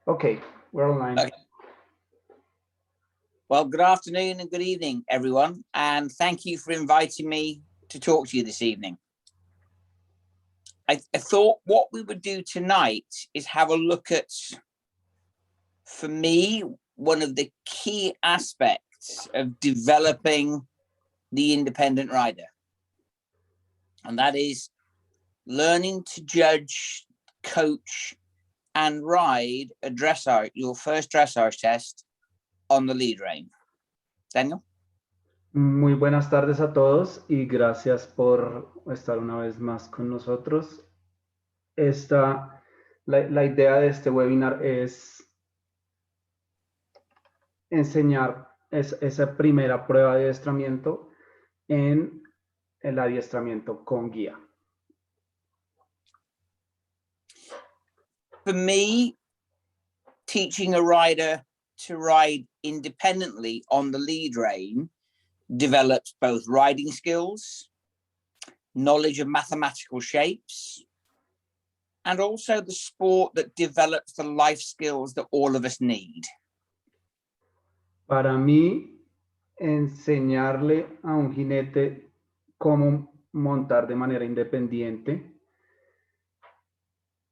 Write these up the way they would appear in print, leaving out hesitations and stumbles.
Okay, we're online. Okay. Well, good afternoon and good evening, everyone, and thank you for inviting me to talk to you this evening. I thought what we would do tonight is have a look at, for me, one of the key aspects of developing the independent rider, and that is learning to judge, coach, and ride a dressage, your first dressage test on the lead rein. Daniel? Muy buenas tardes a todos y gracias por estar una vez más con nosotros. La idea de este webinar es enseñar esa primera prueba de adiestramiento en el adiestramiento con guía. For me, teaching a rider to ride independently on the lead rein develops both riding skills, knowledge of mathematical shapes, and also the sport that develops the life skills that all of us need. Para mí, enseñarle a un jinete cómo montar de manera independiente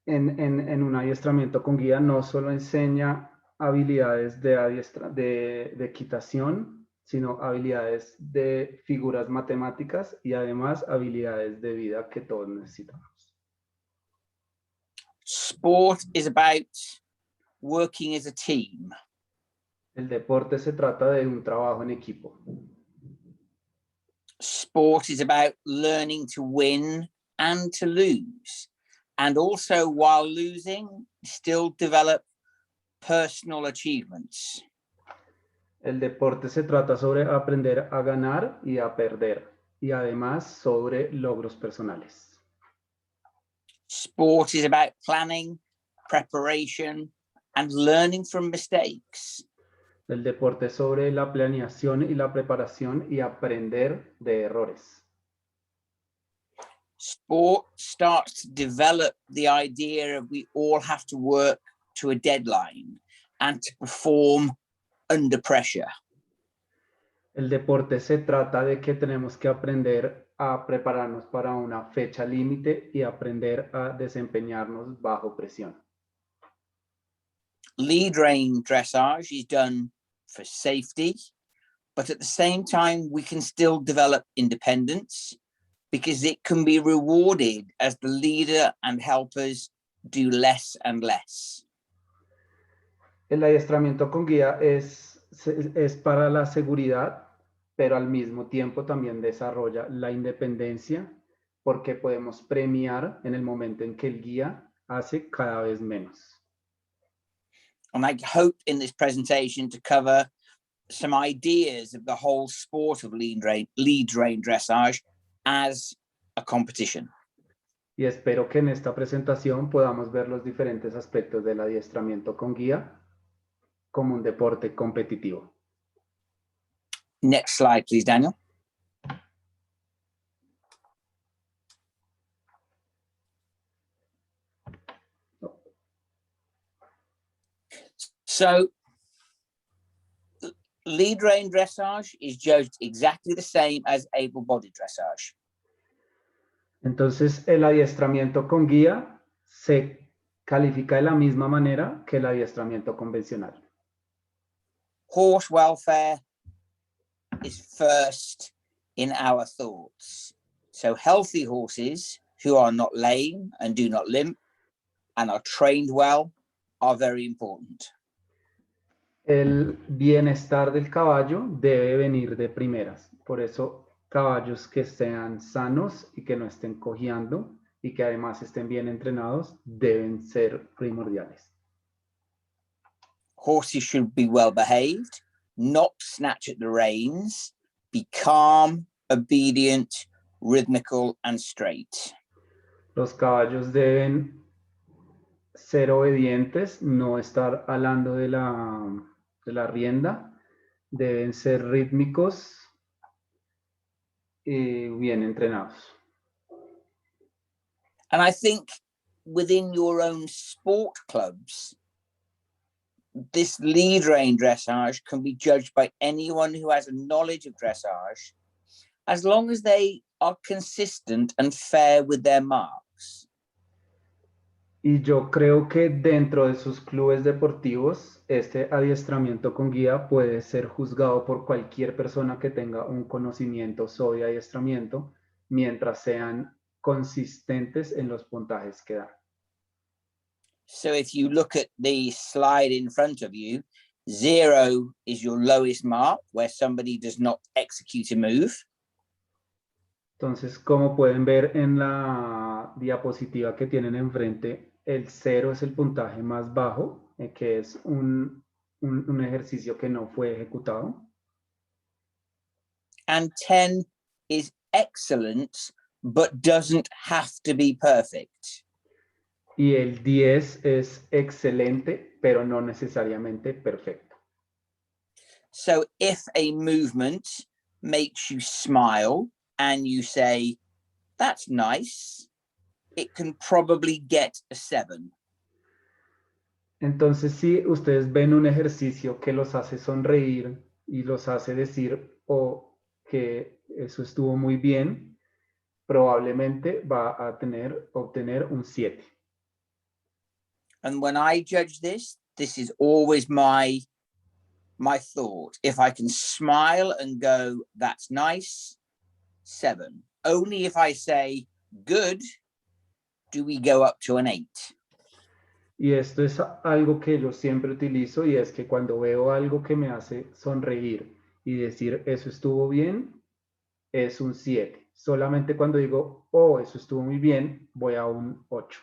en un adiestramiento con guía no solo enseña habilidades de equitación, sino habilidades de figuras matemáticas y además habilidades de vida que todos necesitamos. Sport is about working as a team. El deporte se trata de un trabajo en equipo. Sport is about learning to win and to lose. And also, while losing, still develop personal achievements. El deporte se trata sobre aprender a ganar y a perder, y además sobre logros personales. Sport is about planning, preparation, and learning from mistakes. El deporte es sobre la planeación y la preparación y aprender de errores. Sport starts to develop the idea of we all have to work to a deadline and to perform under pressure. El deporte se trata de que tenemos que aprender a prepararnos para una fecha límite y aprender a desempeñarnos bajo presión. Lead rein dressage is done for safety, but at the same time, we can still develop independence because it can be rewarded as the leader and helpers do less and less. El adiestramiento con guía es para la seguridad, pero al mismo tiempo también desarrolla la independencia porque podemos premiar en el momento en que el guía hace cada vez menos. And I hope in this presentation to cover some ideas of the whole sport of lead rein dressage as a competition. Y espero que en esta presentación podamos ver los diferentes aspectos del adiestramiento con guía como un deporte competitivo. Next slide, please, Daniel. So, lead rein dressage is judged exactly the same as able-bodied dressage. Entonces, el adiestramiento con guía se califica de la misma manera que el adiestramiento convencional. Horse welfare is first in our thoughts. So healthy horses who are not lame and do not limp and are trained well are very important. El bienestar del caballo debe venir de primeras. Por eso, caballos que sean sanos y que no estén cojeando y que además estén bien entrenados deben ser primordiales. Horses should be well behaved, not snatch at the reins, be calm, obedient, rhythmical, and straight. Los caballos deben ser obedientes, no estar alando de la rienda, deben ser rítmicos y bien entrenados. And I think within your own sport clubs, this lead rein dressage can be judged by anyone who has a knowledge of dressage, as long as they are consistent and fair with their marks. Y yo creo que dentro de sus clubes deportivos, este adiestramiento con guía puede ser juzgado por cualquier persona que tenga un conocimiento sobre adiestramiento, mientras sean consistentes en los puntajes que dan. So if you look at the slide in front of you, 0 is your lowest mark, where somebody does not execute a move. Entonces, como pueden ver en la diapositiva que tienen enfrente, el 0 es el puntaje más bajo, que es un ejercicio que no fue ejecutado. And 10 is excellent, but doesn't have to be perfect. Y el 10 es excelente, pero no necesariamente perfecto. So if a movement makes you smile and you say, that's nice, it can probably get a 7. Entonces, si ustedes ven un ejercicio que los hace sonreír y los hace decir que eso estuvo muy bien, probablemente va a obtener un 7. And when I judge this is always my thought. If I can smile and go, that's nice, 7. Only if I say good, do we go up to an 8. Y esto es algo que yo siempre utilizo, y es que cuando veo algo que me hace sonreír y decir eso estuvo bien, es un 7. Solamente cuando digo, oh, eso estuvo muy bien, voy a un 8.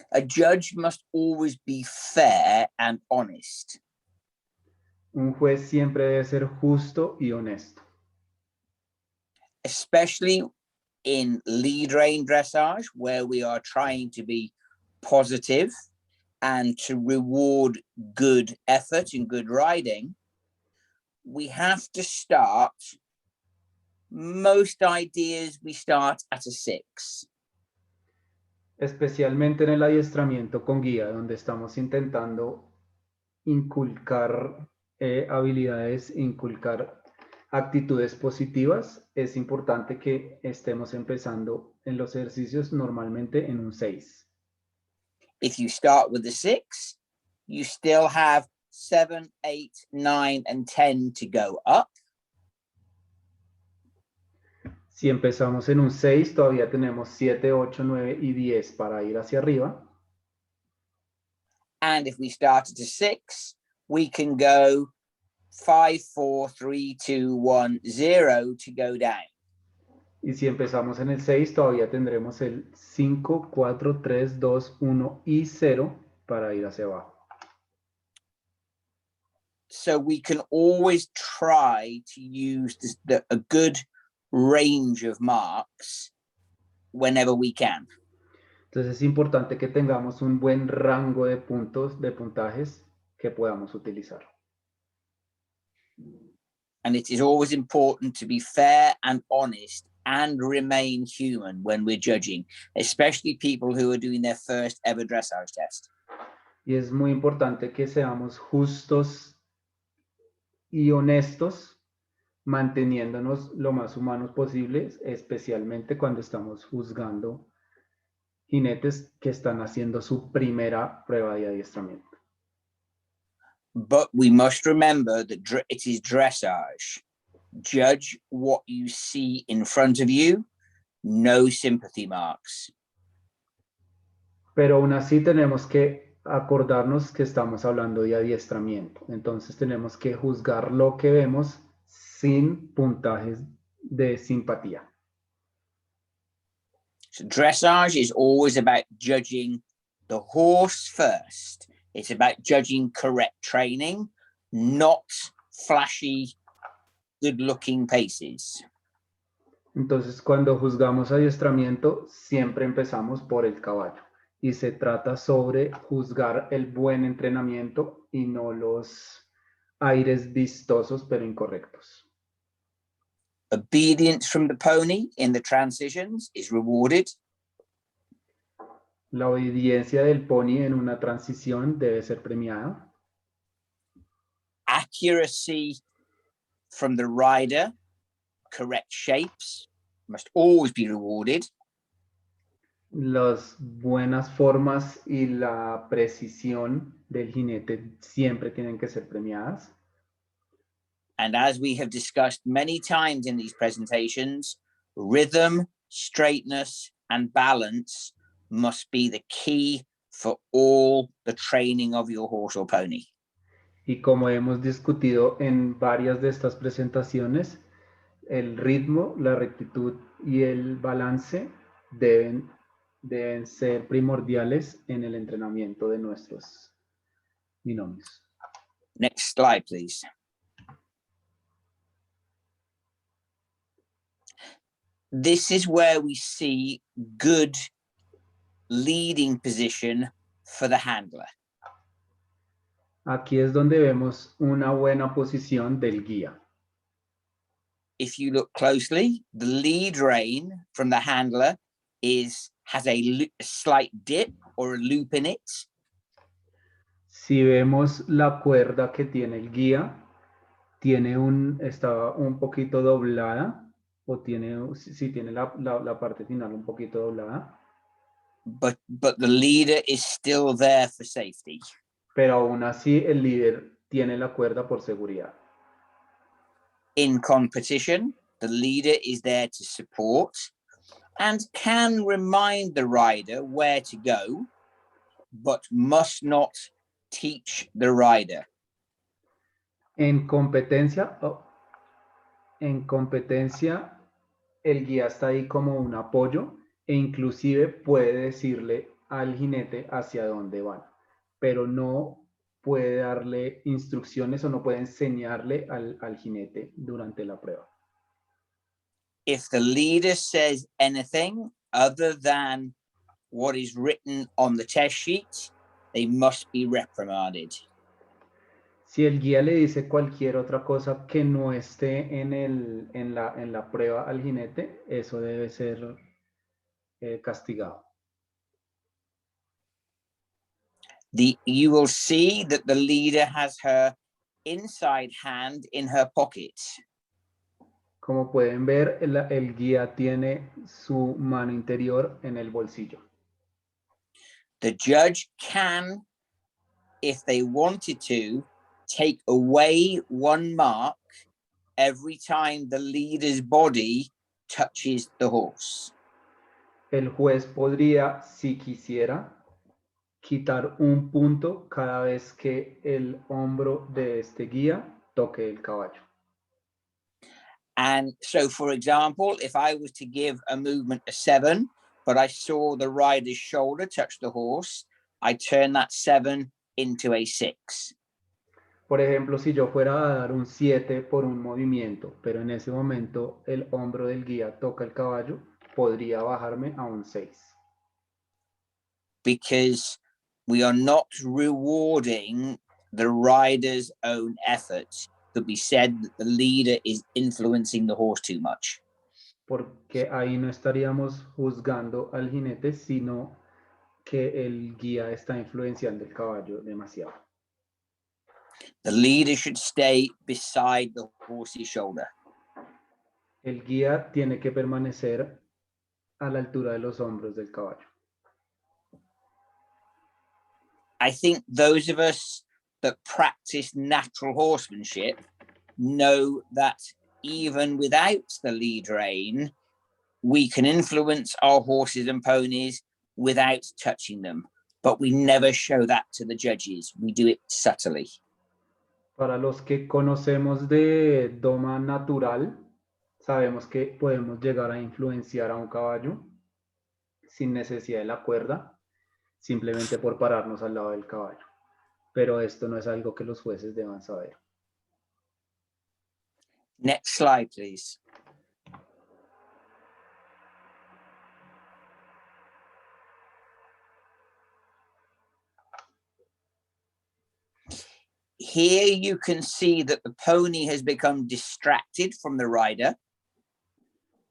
A judge must always be fair and honest. Un juez siempre debe ser justo y honesto. Especially in lead rein dressage, where we are trying to be positive and to reward good effort and good riding, we have to start, most ideas we start at a 6. Especialmente en el adiestramiento con guía, donde estamos intentando inculcar habilidades, inculcar actitudes positivas, es importante que estemos empezando en los ejercicios normalmente en un 6. If you start with a 6, you still have 7, 8, 9, and 10 to go up. Si empezamos en un 6, todavía tenemos 7, 8, 9 y 10 para ir hacia arriba. And if we start at a 6, we can go 5, 4, 3, 2, 1, 0 to go down. Y si empezamos en el 6, todavía tendremos el 5, 4, 3, 2, 1 y 0 para ir hacia abajo. So we can always try to use a good range of marks whenever we can. Entonces es importante que tengamos un buen rango de puntajes que podamos utilizar. And it is always important to be fair and honest and remain human when we're judging, especially people who are doing their first ever dressage test. Y es muy importante que seamos justos y honestos, manteniéndonos lo más humanos posibles, especialmente cuando estamos juzgando jinetes que están haciendo su primera prueba de adiestramiento. But we must remember that it is dressage. Judge what you see in front of you, no sympathy marks. Pero aún así tenemos que acordarnos que estamos hablando de adiestramiento. Entonces tenemos que juzgar lo que vemos sin puntajes de simpatía. So dressage is always about judging the horse first. It's about judging correct training, not flashy, good-looking paces. Entonces, cuando juzgamos adiestramiento, siempre empezamos por el caballo. Y se trata sobre juzgar el buen entrenamiento y no los aires vistosos pero incorrectos. Obedience from the pony in the transitions is rewarded. La obediencia del pony en una transición debe ser premiada. Accuracy from the rider, correct shapes, must always be rewarded. Las buenas formas y la precisión del jinete siempre tienen que ser premiadas. And as we have discussed many times in these presentations, rhythm, straightness, and balance must be the key for all the training of your horse or pony. Y como hemos discutido en varias de estas presentaciones, el ritmo, la rectitud y el balance deben ser primordiales en el entrenamiento de nuestros binomios. Next slide, please. This is where we see good leading position for the handler. Aquí es donde vemos una buena posición del guía. If you look closely, the lead rein from the handler has a slight dip or a loop in it. Si vemos la cuerda que tiene el guía, está un poquito doblada, o tiene la parte final un poquito doblada. But the leader is still there for safety. Pero aún así el líder tiene la cuerda por seguridad. In competition, the leader is there to support and can remind the rider where to go, but must not teach the rider. En competencia, el guía está ahí como un apoyo e inclusive puede decirle al jinete hacia dónde van, pero no puede darle instrucciones o no puede enseñarle al jinete durante la prueba. If the leader says anything other than what is written on the test sheet, they must be reprimanded. Si el guía le dice cualquier otra cosa que no esté en la prueba al jinete, eso debe ser castigado. You will see that the leader has her inside hand in her pocket. Como pueden ver, el guía tiene su mano interior en el bolsillo. The judge can, if they wanted to, take away one mark every time the leader's body touches the horse. El juez podría, si quisiera, quitar un punto cada vez que el hombro de este guía toque el caballo. And so, for example, if I was to give a movement a 7, but I saw the rider's shoulder touch the horse, I turn that 7 into a 6. Por ejemplo, si yo fuera a dar un 7 por un movimiento, pero en ese momento el hombro del guía toca el caballo, podría bajarme a un 6. Because we are not rewarding the rider's own efforts. Could be said that the leader is influencing the horse too much. Porque ahí no estaríamos juzgando al jinete, sino que el guía está influenciando el caballo demasiado. The leader should stay beside the horse's shoulder. El guía tiene que permanecer a la altura de los hombros del caballo. I think those of us that practice natural horsemanship know that even without the lead rein, we can influence our horses and ponies without touching them, but we never show that to the judges. We do it subtly. Para los que conocemos de doma natural, sabemos que podemos llegar a influenciar a un caballo sin necesidad de la cuerda, simplemente por pararnos al lado del caballo. Pero esto no es algo que los jueces deban saber. Next slide, please. Here you can see that the pony has become distracted from the rider.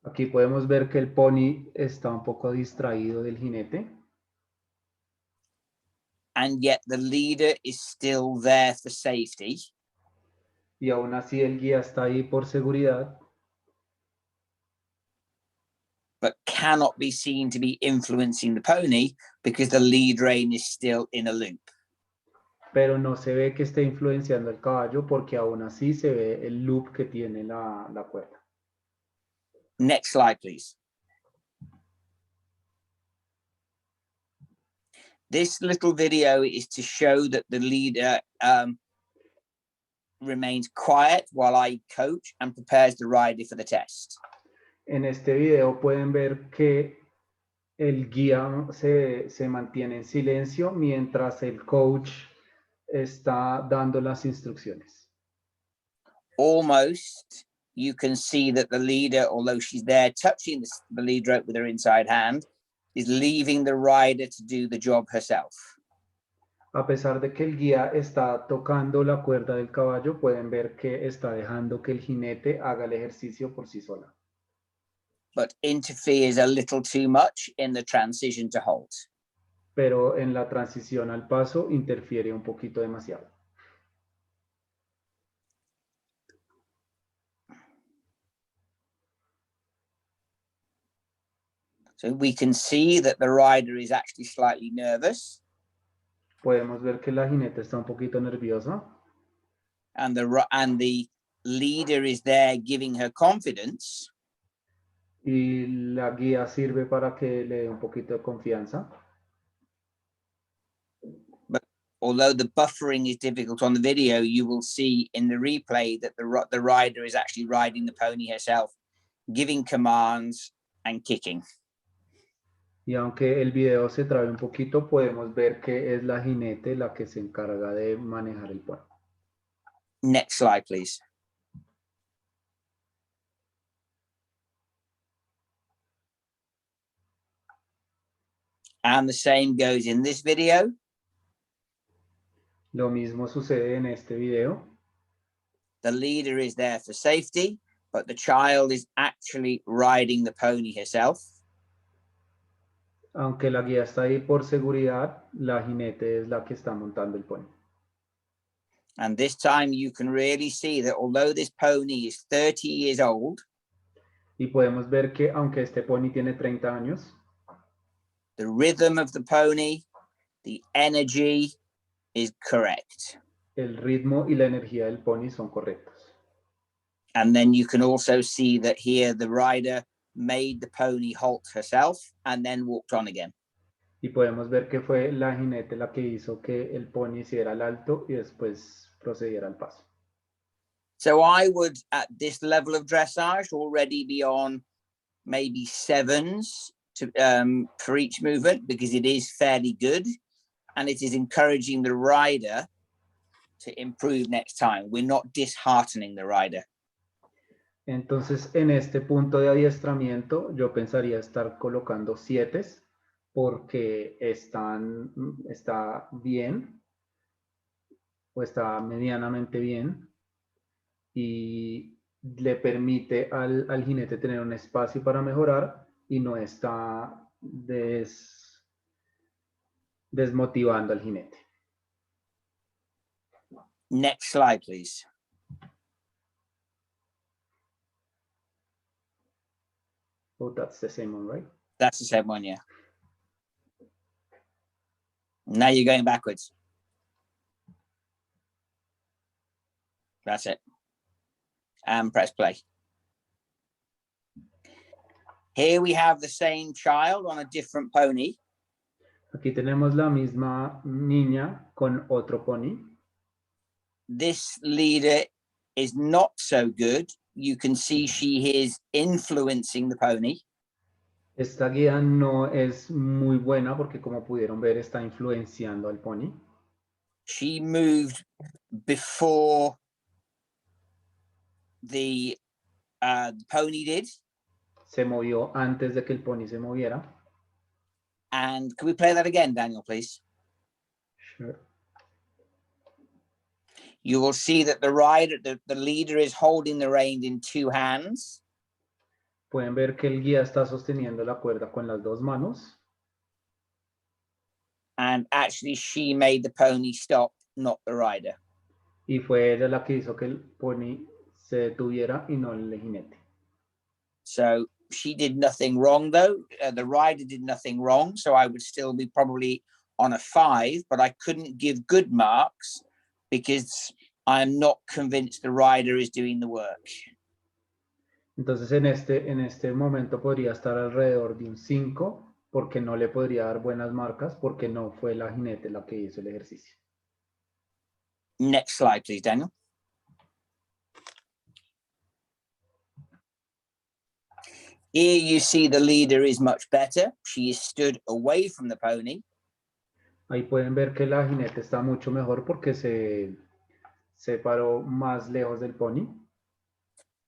Aquí podemos ver que el pony está un poco distraído del jinete. and yet the leader is still there for safety. Y aún así el guía está ahí por seguridad, but cannot be seen to be influencing the pony because the lead rein is still in a loop. pero no se ve que esté influenciando el caballo porque aún así se ve el loop que tiene la cuerda. Next slide, please. This little video is to show that the leader remains quiet while I coach and prepares the rider for the test. En este video pueden ver que el guía se mantiene en silencio mientras el coach está dando las instrucciones. Almost, you can see that the leader, although she's there touching the lead rope with her inside hand, is leaving the rider to do the job herself. A pesar de que el guía está tocando la cuerda del caballo, pueden ver que está dejando que el jinete haga el ejercicio por sí sola. But interferes a little too much in the transition to halt. Pero en la transición al paso interfiere un poquito demasiado. So we can see that the rider is actually slightly nervous. Podemos ver que la jinete está un poquito nerviosa. And the leader is there giving her confidence. Y la guía sirve para que le dé un poquito de confianza. But although the buffering is difficult on the video, you will see in the replay that the rider is actually riding the pony herself, giving commands and kicking. Y aunque el video se trabe un poquito, podemos ver que es la jinete la que se encarga de manejar el pony. Next slide, please. And the same goes in this video. Lo mismo sucede en este video. The leader is there for safety, but the child is actually riding the pony herself. Aunque la guía está ahí por seguridad, la jinete es la que está montando el pony. And this time you can really see that although this pony is 30 years old, y podemos ver que aunque este pony tiene 30 años, the rhythm of the pony, the energy is correct. El ritmo y la energía del pony son correctos. And then you can also see that here the rider made the pony halt herself and then walked on again. Y podemos ver que fue la jinete la que hizo que el pony hiciera el alto y después procediera al paso. So I would, at this level of dressage, already be on maybe 7s to, for each movement, because it is fairly good and it is encouraging the rider to improve next time. We're not disheartening the rider. Entonces, en este punto de adiestramiento, yo pensaría estar colocando 7s porque está bien o está medianamente bien y le permite al jinete tener un espacio para mejorar y no está desmotivando al jinete. Next slide, please. Oh, that's the same one, right? That's the same one, yeah. Now you're going backwards. That's it. And press play. Here we have the same child on a different pony. Aquí tenemos la misma niña con otro pony. This leader is not so good. You can see she is influencing the pony. Esta guía no es muy buena porque, como pudieron ver, está influenciando al pony. She moved before the pony did. Se movió antes de que el pony se moviera. And can we play that again, Daniel, please? Sure. You will see that the rider, the leader is holding the rein in 2 hands. Pueden ver que el guía está sosteniendo la cuerda con las 2 manos. And actually she made the pony stop, not the rider. Y fue ella la que hizo que el pony se detuviera y no el jinete. So she did nothing wrong though. The rider did nothing wrong. So I would still be probably on a 5, but I couldn't give good marks because I'm not convinced the rider is doing the work. Entonces en este momento podría estar alrededor de un 5 porque no le podría dar buenas marcas porque no fue la jinete la que hizo el ejercicio. Next slide, please, Daniel. Here you see the leader is much better. She is stood away from the pony. Ahí pueden ver que la jinete está mucho mejor porque se paró más lejos del pony.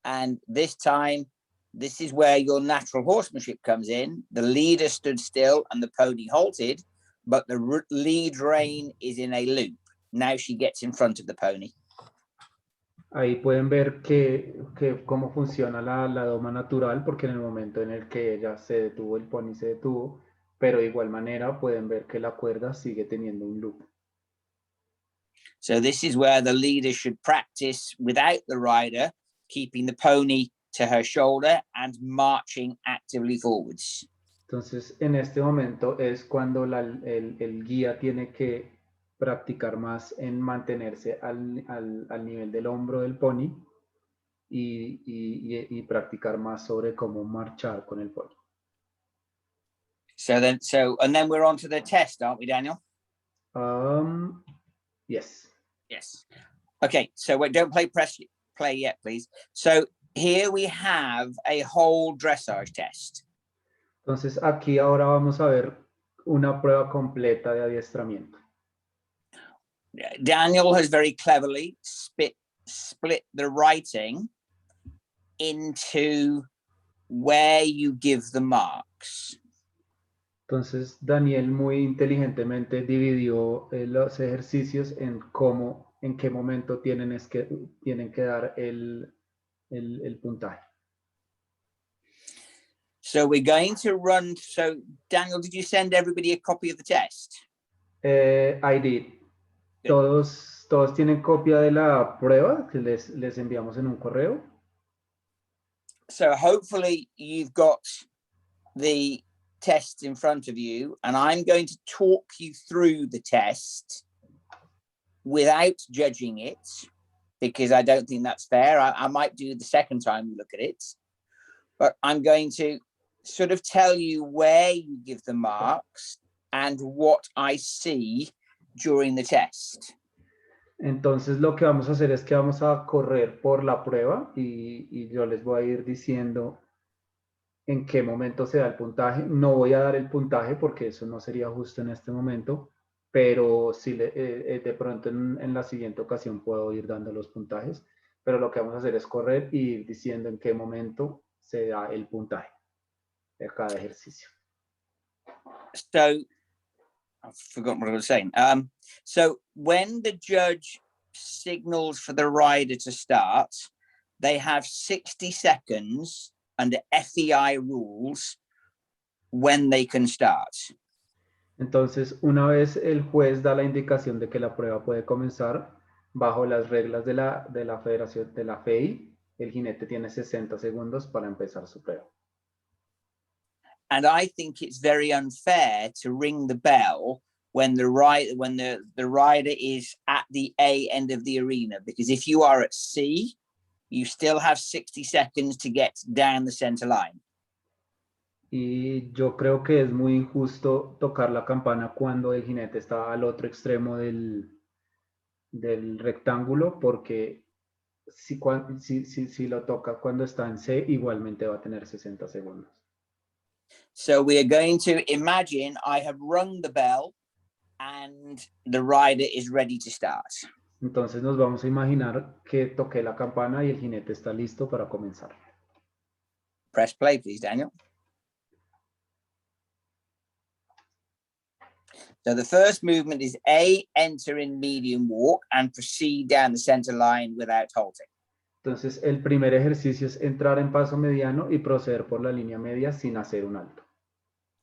And this time, this is where your natural horsemanship comes in. The leader stood still and the pony halted, but the lead rein is in a loop. Now she gets in front of the pony. Ahí pueden ver que cómo funciona la doma natural, porque en el momento en el que ella se detuvo, el pony se detuvo, pero de igual manera pueden ver que la cuerda sigue teniendo un loop. So this is where the leader should practice without the rider, keeping the pony to her shoulder and marching actively forwards. Entonces, en este momento es cuando el guía tiene que practicar más en mantenerse al nivel del hombro del pony y practicar más sobre cómo marchar con el pony. And then we're on to the test, aren't we, Daniel? Yes. Yes. Okay, so don't play yet, please. So here we have a whole dressage test. Entonces aquí ahora vamos a ver una prueba completa de adiestramiento. Daniel has very cleverly split the writing into where you give the marks. Entonces Daniel muy inteligentemente dividió los ejercicios en qué momento tienen que dar el puntaje. So we're going to run. So Daniel, did you send everybody a copy of the test? I did. Todos tienen copia de la prueba que les enviamos en un correo. So hopefully you've got the test in front of you, and I'm going to talk you through the test without judging it, because I don't think that's fair. I might do the second time we look at it, but I'm going to sort of tell you where you give the marks and what I see during the test. Entonces lo que vamos a hacer es que vamos a correr por la prueba y yo les voy a ir diciendo en qué momento se da el puntaje. No voy a dar el puntaje porque eso no sería justo en este momento, pero sí de pronto en la siguiente ocasión puedo ir dando los puntajes, pero lo que vamos a hacer es correr y ir diciendo en qué momento se da el puntaje de cada ejercicio. So, I've forgotten what I was saying. So when the judge signals for the rider to start, they have 60 seconds under FEI rules when they can start. Entonces, una vez el juez da la indicación de que la prueba puede comenzar, bajo las reglas de la Federación de la FEI, el jinete tiene 60 segundos para empezar su prueba. And I think it's very unfair to ring the bell when the rider is at the A end of the arena, because if you are at C, you still have 60 seconds to get down the center line. Y yo creo que es muy injusto tocar la campana cuando el jinete está al otro extremo del rectángulo, porque si lo toca cuando está en C, igualmente va a tener 60 segundos. So we are going to imagine I have rung the bell and the rider is ready to start. Entonces nos vamos a imaginar que toqué la campana y el jinete está listo para comenzar. Press play, please, Daniel. So the first movement is A, enter in medium walk and proceed down the center line without halting. Entonces el primer ejercicio es entrar en paso mediano y proceder por la línea media sin hacer un alto.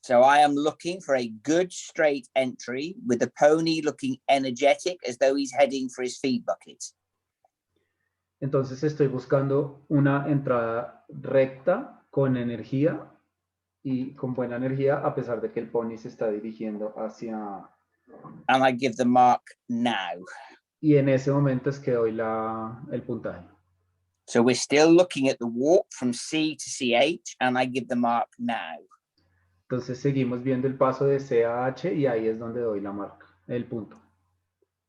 So I am looking for a good straight entry with the pony looking energetic as though he's heading for his feed bucket. Entonces estoy buscando una entrada recta con energía y con buena energía a pesar de que el pony se está dirigiendo hacia... And I give the mark now. Y en ese momento es que doy el puntaje. So we're still looking at the walk from C to CH and I give the mark now. Entonces seguimos viendo el paso de C a H y ahí es donde doy la marca, el punto.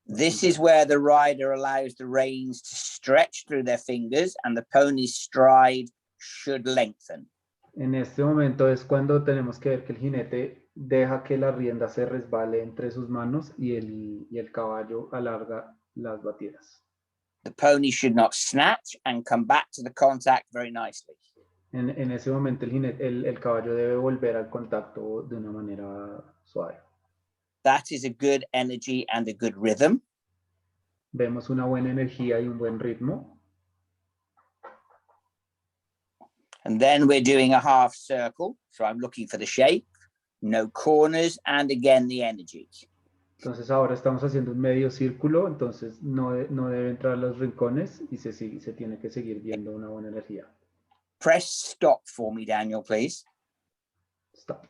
This is where the rider allows the reins to stretch through their fingers and the pony's stride should lengthen. En este momento es cuando tenemos que ver que el jinete deja que la rienda se resbale entre sus manos y el caballo alarga las batidas. The pony should not snatch and come back to the contact very nicely. En ese momento el caballo debe volver al contacto de una manera suave. That is a good energy and a good rhythm. Vemos una buena energía y un buen ritmo. And then we're doing a half circle. So I'm looking for the shape, no corners, and again the energy. Entonces ahora estamos haciendo un medio círculo, entonces no debe entrar los rincones y se tiene que seguir viendo una buena energía. Press stop for me, Daniel, please. Stop.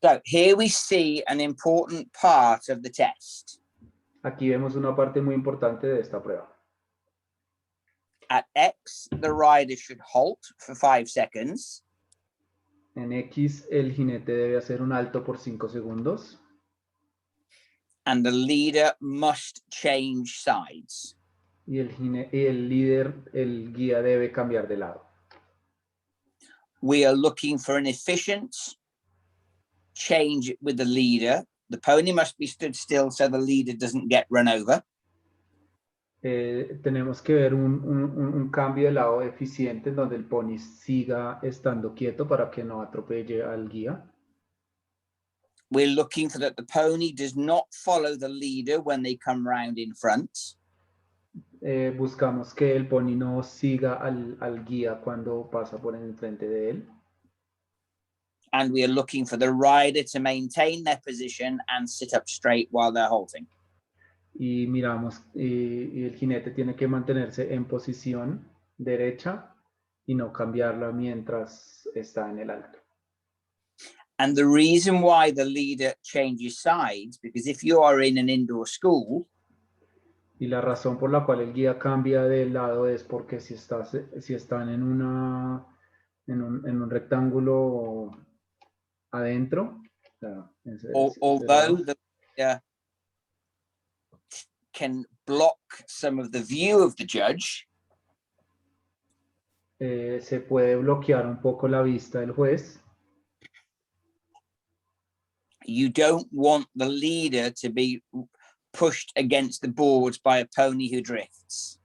So here we see an important part of the test. Aquí vemos una parte muy importante de esta prueba. At X, the rider should halt for 5 seconds. En X, el jinete debe hacer un alto por 5 segundos. And the leader must change sides. Y el guía debe cambiar de lado. We are looking for an efficient change with the leader. The pony must be stood still so the leader doesn't get run over. Tenemos que ver un cambio de lado eficiente en donde el pony siga estando quieto para que no atropelle al guía. We're looking for that the pony does not follow the leader when they come round in front. Buscamos que el pony no siga al guía cuando pasa por enfrente de él. And we are looking for the rider to maintain their position and sit up straight while they're halting. Y miramos, y el jinete tiene que mantenerse en posición derecha y no cambiarla mientras está en el alto. And the reason why the leader changes sides, because if you are in an indoor school, y la razón por la cual el guía cambia de lado es porque si están en un rectángulo adentro, although the leader can block some of the view of the judge, se puede bloquear un poco la vista del juez. You don't want the leader to be pushed against the boards by a pony who drifts.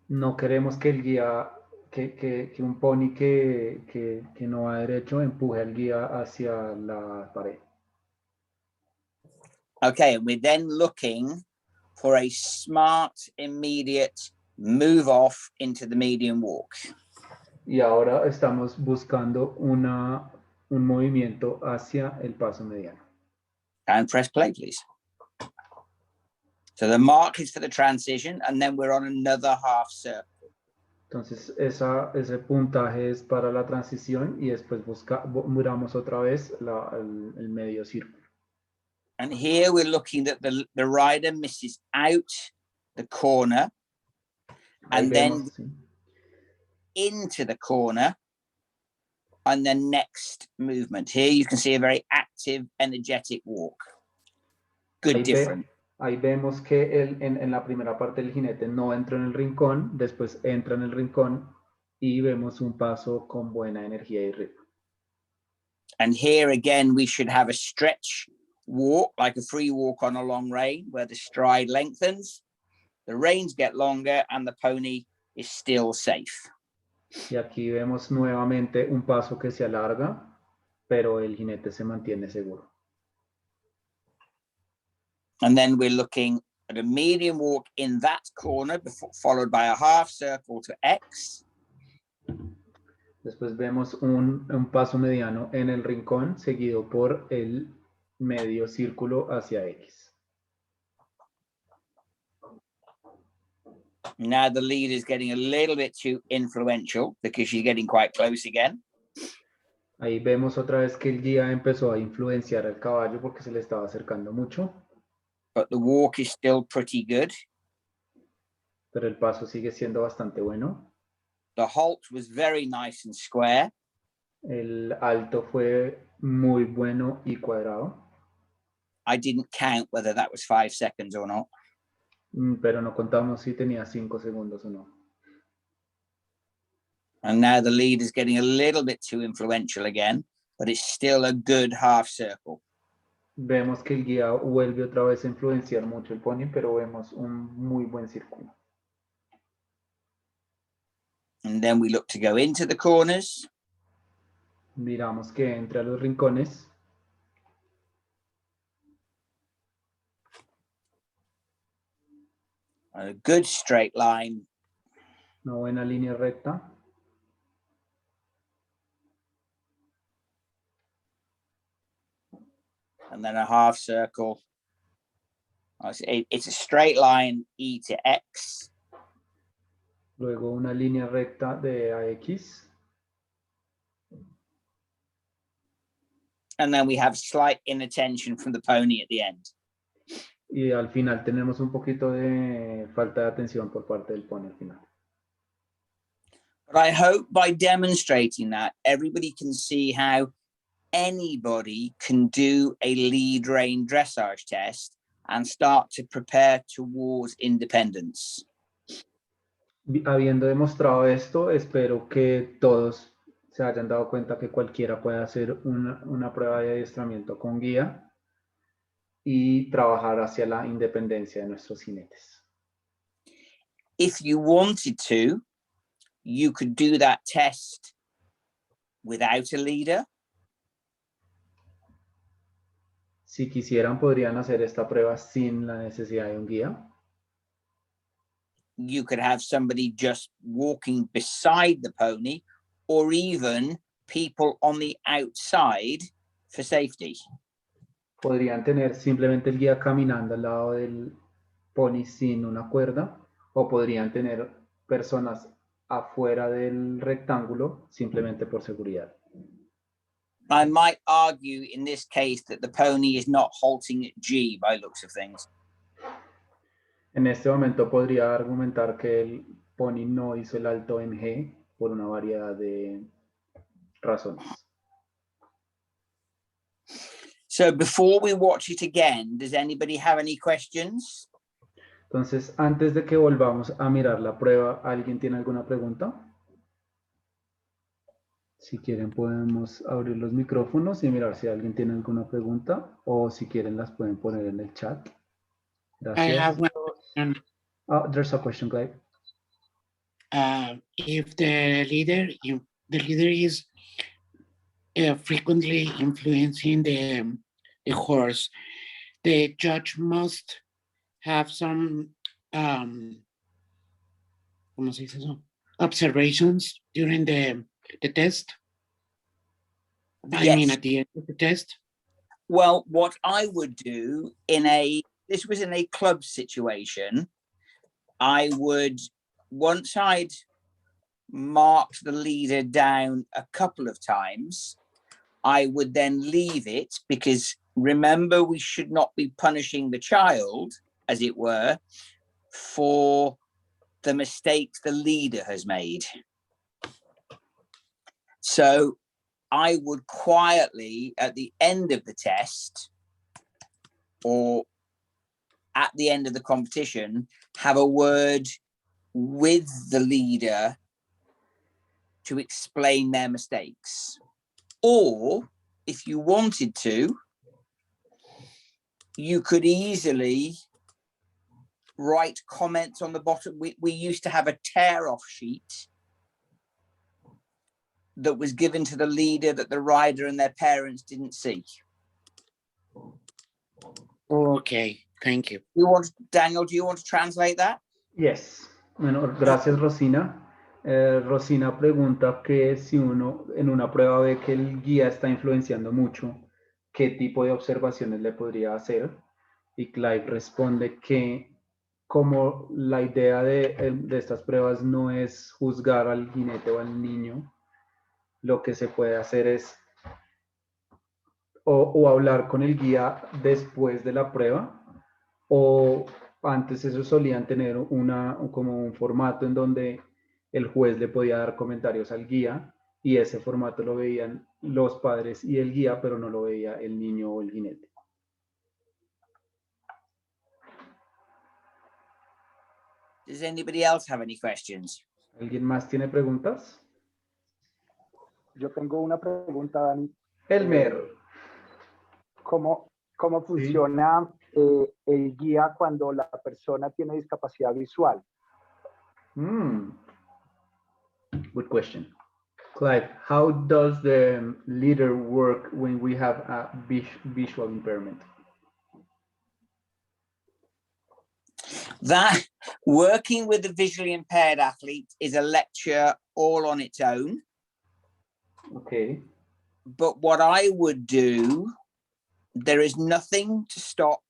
No queremos que el guía, que un pony que no va derecho empuje al guía hacia la pared. Okay, and we're then looking for a smart, immediate move off into the medium walk. Y ahora estamos buscando un movimiento hacia el paso mediano. And press play, please. So the mark is for the transition, and then we're on another half circle. Entonces, ese puntaje es para la transición y después miramos otra vez el medio círculo. And here we're looking that the rider misses out the corner and then into the corner and the next movement. Here you can see a very active, energetic walk. Good difference. Ahí vemos que en la primera parte del jinete no entra en el rincón, después entra en el rincón y vemos un paso con buena energía y ritmo. And here again, we should have a stretch walk, like a free walk on a long rein, where the stride lengthens, the reins get longer, and the pony is still safe. Y aquí vemos nuevamente un paso que se alarga, pero el jinete se mantiene seguro. And then we're looking at a medium walk in that corner, followed by a half circle to X. Después vemos un paso mediano en el rincón, seguido por el medio círculo hacia X. Now the leader is getting a little bit too influential because she's getting quite close again. Ahí vemos otra vez que el guía empezó a influenciar al caballo porque se le estaba acercando mucho. But the walk is still pretty good. Pero el paso sigue siendo bastante bueno. The halt was very nice and square. El alto fue muy bueno y cuadrado. I didn't count whether that was 5 seconds or not. Pero no contamos si tenía 5 segundos o no. And now the lead is getting a little bit too influential again, but it's still a good half circle. Vemos que el guía vuelve otra vez a influenciar mucho el pony, pero vemos un muy buen círculo. And then we look to go into the corners. Miramos que entre a los rincones. A good straight line. Una buena línea recta. And then a half circle. It's a straight line, E to X. Luego una línea recta de AX. And then we have slight inattention from the pony at the end. Y al final tenemos un poquito de falta de atención por parte del pony al final. But I hope by demonstrating that, everybody can see how anybody can do a lead rein dressage test and start to prepare towards independence. Habiendo demostrado esto, espero que todos se hayan dado cuenta que cualquiera puede hacer una prueba de adiestramiento con guía y trabajar hacia la independencia de nuestros jinetes. If you wanted to, you could do that test without a leader. Si quisieran, podrían hacer esta prueba sin la necesidad de un guía. You could have somebody just walking beside the pony, or even people on the outside for safety. Podrían tener simplemente el guía caminando al lado del pony sin una cuerda, o podrían tener personas afuera del rectángulo simplemente por seguridad. I might argue in this case that the pony is not halting at G by looks of things. En este momento podría argumentar que el pony no hizo el alto en G por una variedad de razones. So before we watch it again, does anybody have any questions? Entonces, antes de que volvamos a mirar la prueba, ¿alguien tiene alguna pregunta? Si quieren podemos abrir los micrófonos y mirar si alguien tiene alguna pregunta, o si quieren las pueden poner en el chat. Gracias. I have one question. Oh, there's a question, Clay. If the leader is frequently influencing the horse, the judge must have some ¿cómo se dice eso? Observations during the test. I mean, at the end of the test. Well, what I would do this was in a club situation, I would, once I'd marked the leader down a couple of times, I would then leave it, because remember, we should not be punishing the child, as it were, for the mistakes the leader has made. So I would quietly, at the end of the test, or at the end of the competition, have a word with the leader to explain their mistakes. Or if you wanted to, you could easily write comments on the bottom. We used to have a tear-off sheet that was given to the leader that the rider and their parents didn't see. Okay, thank you. Daniel, do you want to translate that? Yes. Bueno, gracias, Rosina. Rosina pregunta que si uno en una prueba ve que el guía está influenciando mucho, ¿qué tipo de observaciones le podría hacer? Y Clive responde que como la idea de estas pruebas no es juzgar al jinete o al niño, lo que se puede hacer es o hablar con el guía después de la prueba, o antes eso solían tener como un formato en donde el juez le podía dar comentarios al guía y ese formato lo veían los padres y el guía, pero no lo veía el niño o el jinete. Does anybody else have any questions? ¿Alguien más tiene preguntas? Yo tengo una pregunta, Dani. Elmer. ¿Cómo funciona el guía cuando la persona tiene discapacidad visual? Good question. Clive, how does the leader work when we have a visual impairment? That working with a visually impaired athlete is a lecture all on its own. Okay. But what I would do, there is nothing to stop.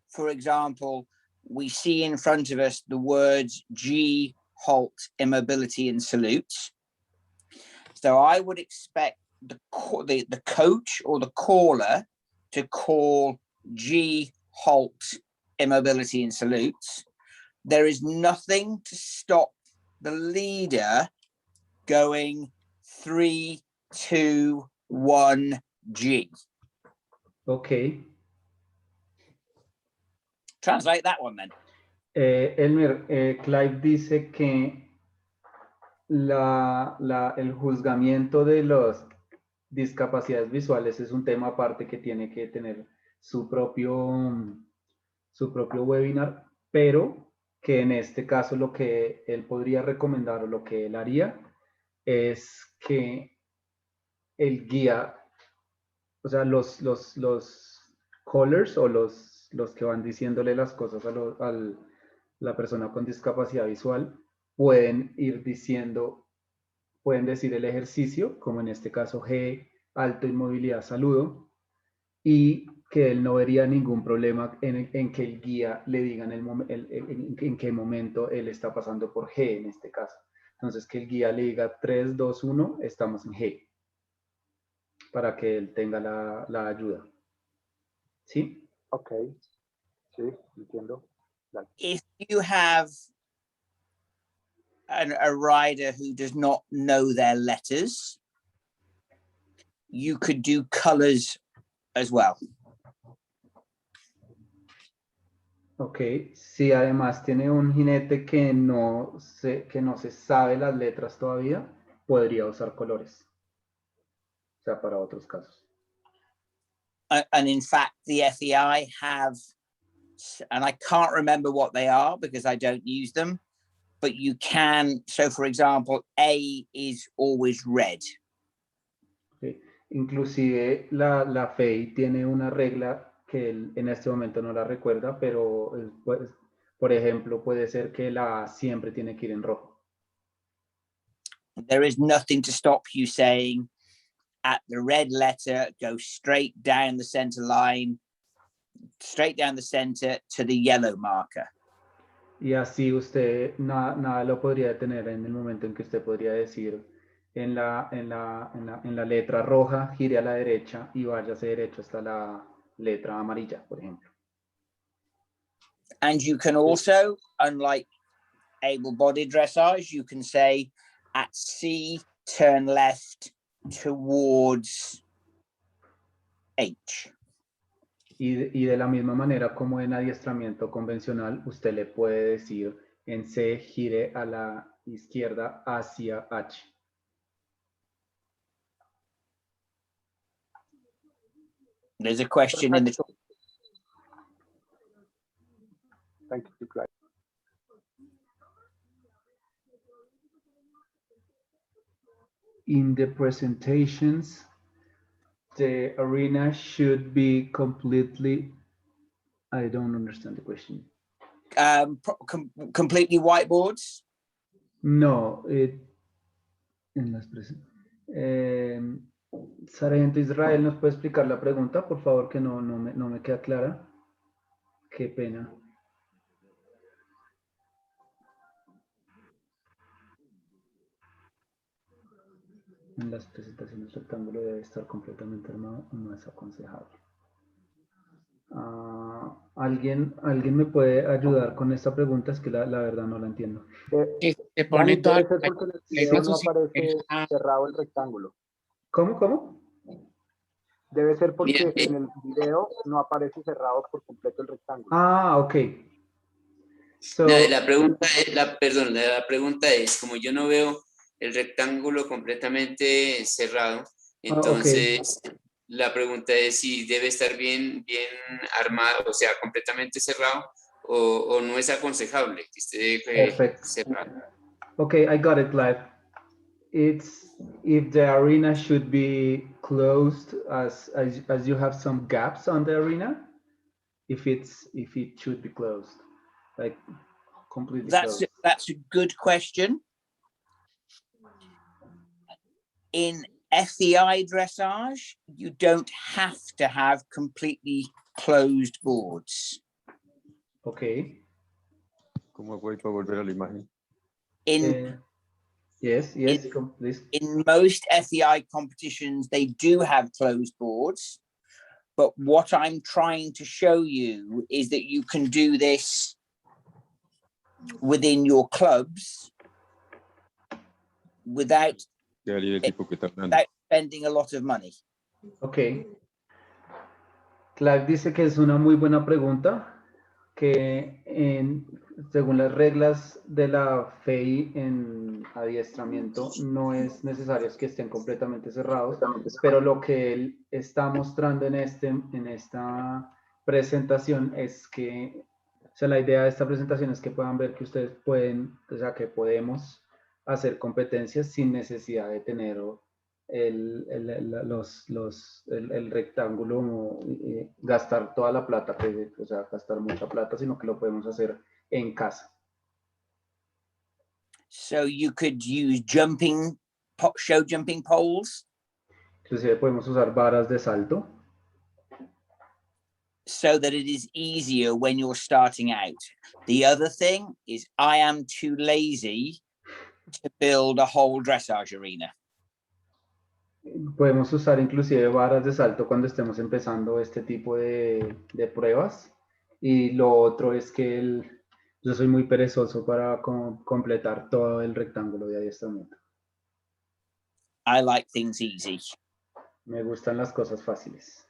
For example, we see in front of us the words G, halt, immobility, and salute. So I would expect the coach or the caller to call G, halt, immobility, and salute. There is nothing to stop the leader going 3, 2, 1, G. Okay. Translate that one then. Elmer, Clive dice que el juzgamiento de las discapacidades visuales es un tema aparte que tiene que tener su propio webinar, pero que en este caso lo que él podría recomendar o lo que él haría es que el guía, o sea, los callers o los que van diciéndole las cosas a la persona con discapacidad visual pueden ir diciendo, pueden decir el ejercicio, como en este caso G, alto, inmovilidad, saludo, y que él no vería ningún problema en que el guía le diga en qué momento él está pasando por G en este caso. Entonces que el guía le diga 3, 2, 1, estamos en G, para que él tenga la ayuda. ¿Sí? Ok, sí, entiendo. Dale. If you have a rider who does not know their letters, you could do colors as well. Ok, si además tiene un jinete que no se sabe las letras todavía, podría usar colores. O sea, para otros casos. And in fact, the FEI have, and I can't remember what they are because I don't use them, but you can, so for example, A is always red. Okay. Inclusive la FEI tiene una regla que él en este momento no la recuerda, pero pues, por ejemplo, puede ser que la A siempre tiene que ir en rojo. There is nothing to stop you saying at the red letter, go straight down the center line, straight down the center to the yellow marker. Y así usted nada lo podría detener en el momento en que usted podría decir en la letra roja, gire a la derecha y váyase derecho hasta la letra amarilla, por ejemplo. And you can also, unlike able-bodied dressage, you can say at C, turn left towards H. Y de la misma manera como en adiestramiento convencional, usted le puede decir en C, gire a la izquierda hacia H. There's a question in the... Thank you, Clive. In the presentations, the arena should be completely, I don't understand the question. Completely whiteboards. No, en las Sargento Israel, ¿nos puede explicar la pregunta, por favor, que no me queda clara? Qué pena. En las presentaciones el rectángulo debe estar completamente armado, no es aconsejable. ¿Alguien me puede ayudar con esta pregunta? Es que la verdad no la entiendo. Que se pone Dani, toda debe ser porque en el video no aparece cerrado el rectángulo. ¿Cómo? Debe ser porque Mira, en el video no aparece cerrado por completo el rectángulo. Ok. So, la pregunta es, la pregunta es, como yo no veo el rectángulo completamente cerrado, entonces la pregunta es si debe estar bien armado, o sea, completamente cerrado, o no es aconsejable que esté perfect. cerrado. Okay, I got it, Clive. It's if the arena should be closed as you have some gaps on the arena, if it should be closed, like completely closed. That's a good question. In FEI dressage, you don't have to have completely closed boards. Okay. ¿Cómo voy a volver a la imagen? Yes, please. In most FEI competitions, they do have closed boards. But what I'm trying to show you is that you can do this within your clubs without spending a lot of money. Okay. Clive dice que es una muy buena pregunta, que según las reglas de la FEI en adiestramiento no es necesario que estén completamente cerrados, pero lo que él está mostrando en esta presentación es que, o sea, la idea de esta presentación es que puedan ver que ustedes pueden, o sea, que podemos hacer competencias sin necesidad de tener el rectángulo, gastar toda la plata, o sea, gastar mucha plata, sino que lo podemos hacer en casa. So you could use show jumping poles. Inclusive podemos usar varas de salto. So that it is easier when you're starting out. The other thing is I am too lazy to build a whole dressage arena. Podemos usar inclusive varas de salto cuando estemos empezando este tipo de pruebas. Y lo otro es que yo soy muy perezoso para completar todo el rectángulo de adiestramiento. I like things easy. Me gustan las cosas fáciles.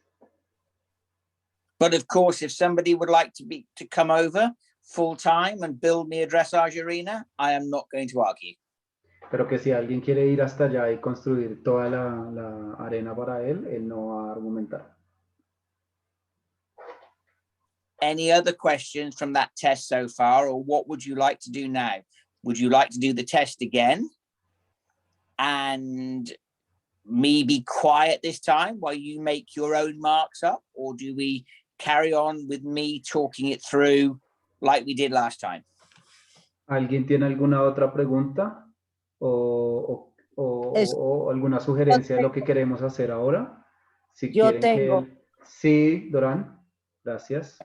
But of course, if somebody would like to come over full time and build me a dressage arena, I am not going to argue. Pero que si alguien quiere ir hasta allá y construir toda la arena para él no va a argumentar. Any other questions from that test so far, or what would you like to do now? Would you like to do the test again and me be quiet this time while you make your own marks up, or do we carry on with me talking it through like we did last time? ¿Alguien tiene alguna otra pregunta o alguna sugerencia de lo que queremos hacer ahora? Si Yo tengo. Sí, Dorán, gracias.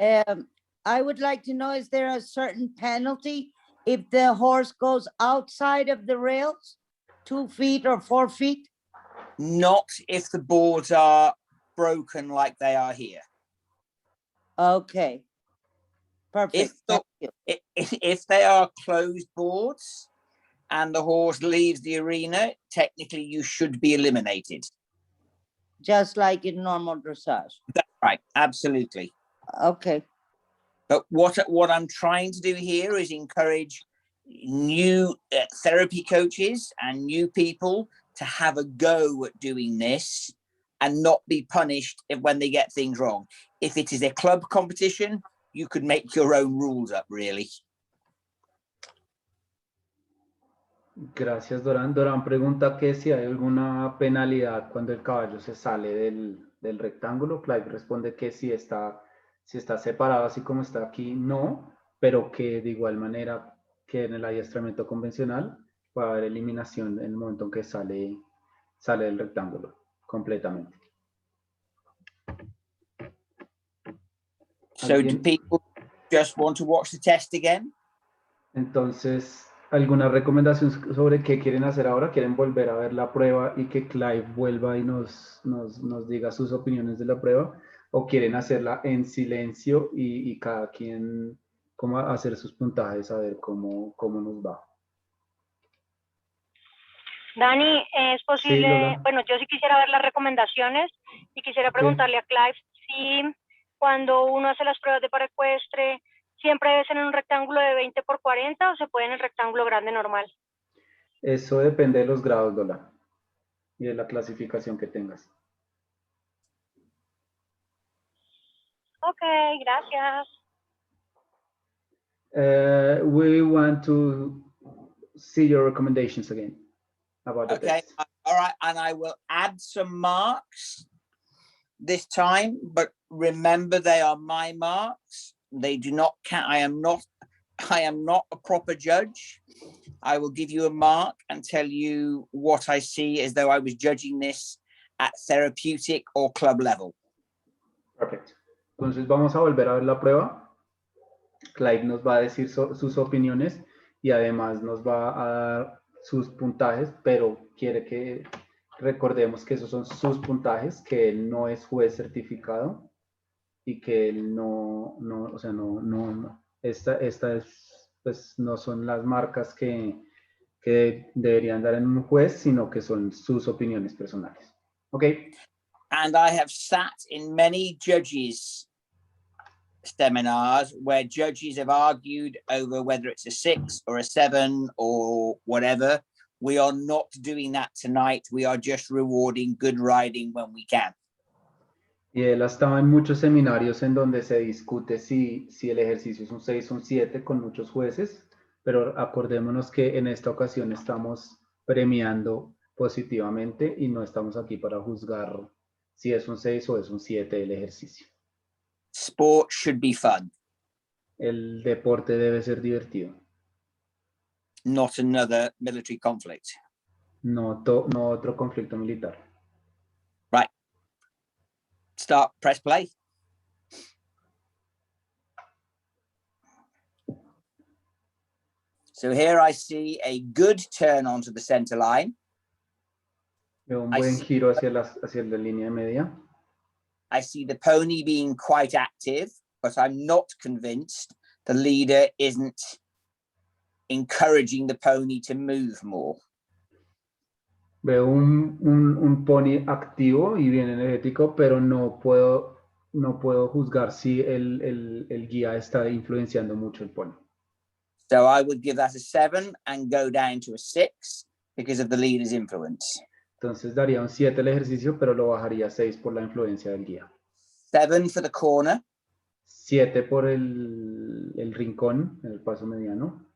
I would like to know, is there a certain penalty if the horse goes outside of the rails, 2 feet or 4 feet? Not if the boards are broken like they are here. Okay. Perfect. If they are closed boards and the horse leaves the arena, technically you should be eliminated. Just like in normal dressage. That's right, absolutely. Okay. But what I'm trying to do here is encourage new therapy coaches and new people to have a go at doing this and not be punished when they get things wrong. If it is a club competition, you could make your own rules up, really. Gracias, Dorán. Dorán pregunta que si hay alguna penalidad cuando el caballo se sale del rectángulo. Clive responde que si está separado así como está aquí, no, pero que de igual manera que en el adiestramiento convencional va a haber eliminación en el momento en que sale del rectángulo completamente. So do ¿Alguien? people just want to watch the test again? Entonces, ¿alguna recomendación sobre qué quieren hacer ahora? ¿Quieren volver a ver la prueba y que Clive vuelva y nos diga sus opiniones de la prueba? ¿O quieren hacerla en silencio y cada quien cómo hacer sus puntajes, a ver cómo nos va? Dani, es posible, Lola. bueno, yo sí quisiera ver las recomendaciones y quisiera Ok. preguntarle a Clive si cuando uno hace las pruebas de paraecuestre, siempre debe ser en un rectángulo de 20 por 40 o se puede en el rectángulo grande normal. Eso depende de los grados, Lola, y de la clasificación que tengas. Ok, gracias. We want to see your recommendations again about the Okay, test. all right, and I will add some marks this time, but remember they are my marks. They do not count. I am not a proper judge. I will give you a mark and tell you what I see as though I was judging this at therapeutic or club level. Perfecto. Entonces vamos a volver a ver la prueba. Clive nos va a decir sus opiniones y además nos va a dar sus puntajes, pero quiere que recordemos que esos son sus puntajes, que él no es juez certificado y que él esta es, pues no son las marcas que deberían dar en un juez, sino que son sus opiniones personales. ¿Ok? And I have sat in many judges' seminars where judges have argued over whether it's a 6 or a 7 or whatever. We are not doing that tonight. We are just rewarding good riding when we can. Y él ha estado en muchos seminarios en donde se discute si el ejercicio es un 6 o un 7 con muchos jueces, pero acordémonos que en esta ocasión estamos premiando positivamente y no estamos aquí para juzgar si es un 6 o es un 7 el ejercicio. Sport should be fun. El deporte debe ser divertido. Not another military conflict. No otro conflicto militar. Right. Start, press play. So here I see a good turn onto the center line. Veo un buen giro hacia la línea media. I see the pony being quite active, but I'm not convinced the leader isn't encouraging the pony to move more. Veo un pony activo y bien energético, pero no puedo juzgar si el guía está influenciando mucho el pony. So I would give that a 7 and go down to a 6 because of the leader's influence. Entonces daría un 7 el ejercicio, pero lo bajaría a 6 por la influencia del guía. 7 for the corner. 7 por el rincón, el paso mediano.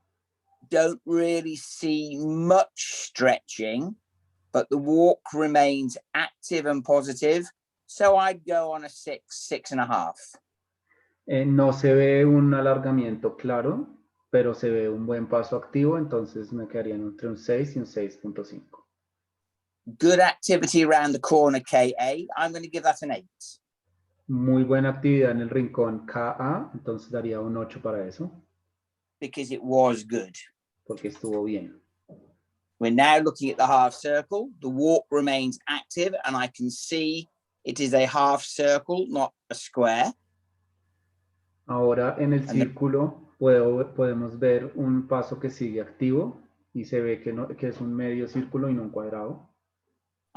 Don't really see much stretching, but the walk remains active and positive. So I'd go on a 6, 6.5. No se ve un alargamiento claro, pero se ve un buen paso activo, entonces me quedaría entre un 6 y un 6.5. Good activity around the corner, KA. I'm going to give that an 8. Muy buena actividad en el rincón KA, entonces daría un 8 para eso. Because it was good. Porque estuvo bien. We're now looking at the half circle. The walk remains active and I can see it is a half circle, not a square. Ahora en el círculo podemos ver un paso que sigue activo y se ve que es un medio círculo y no un cuadrado.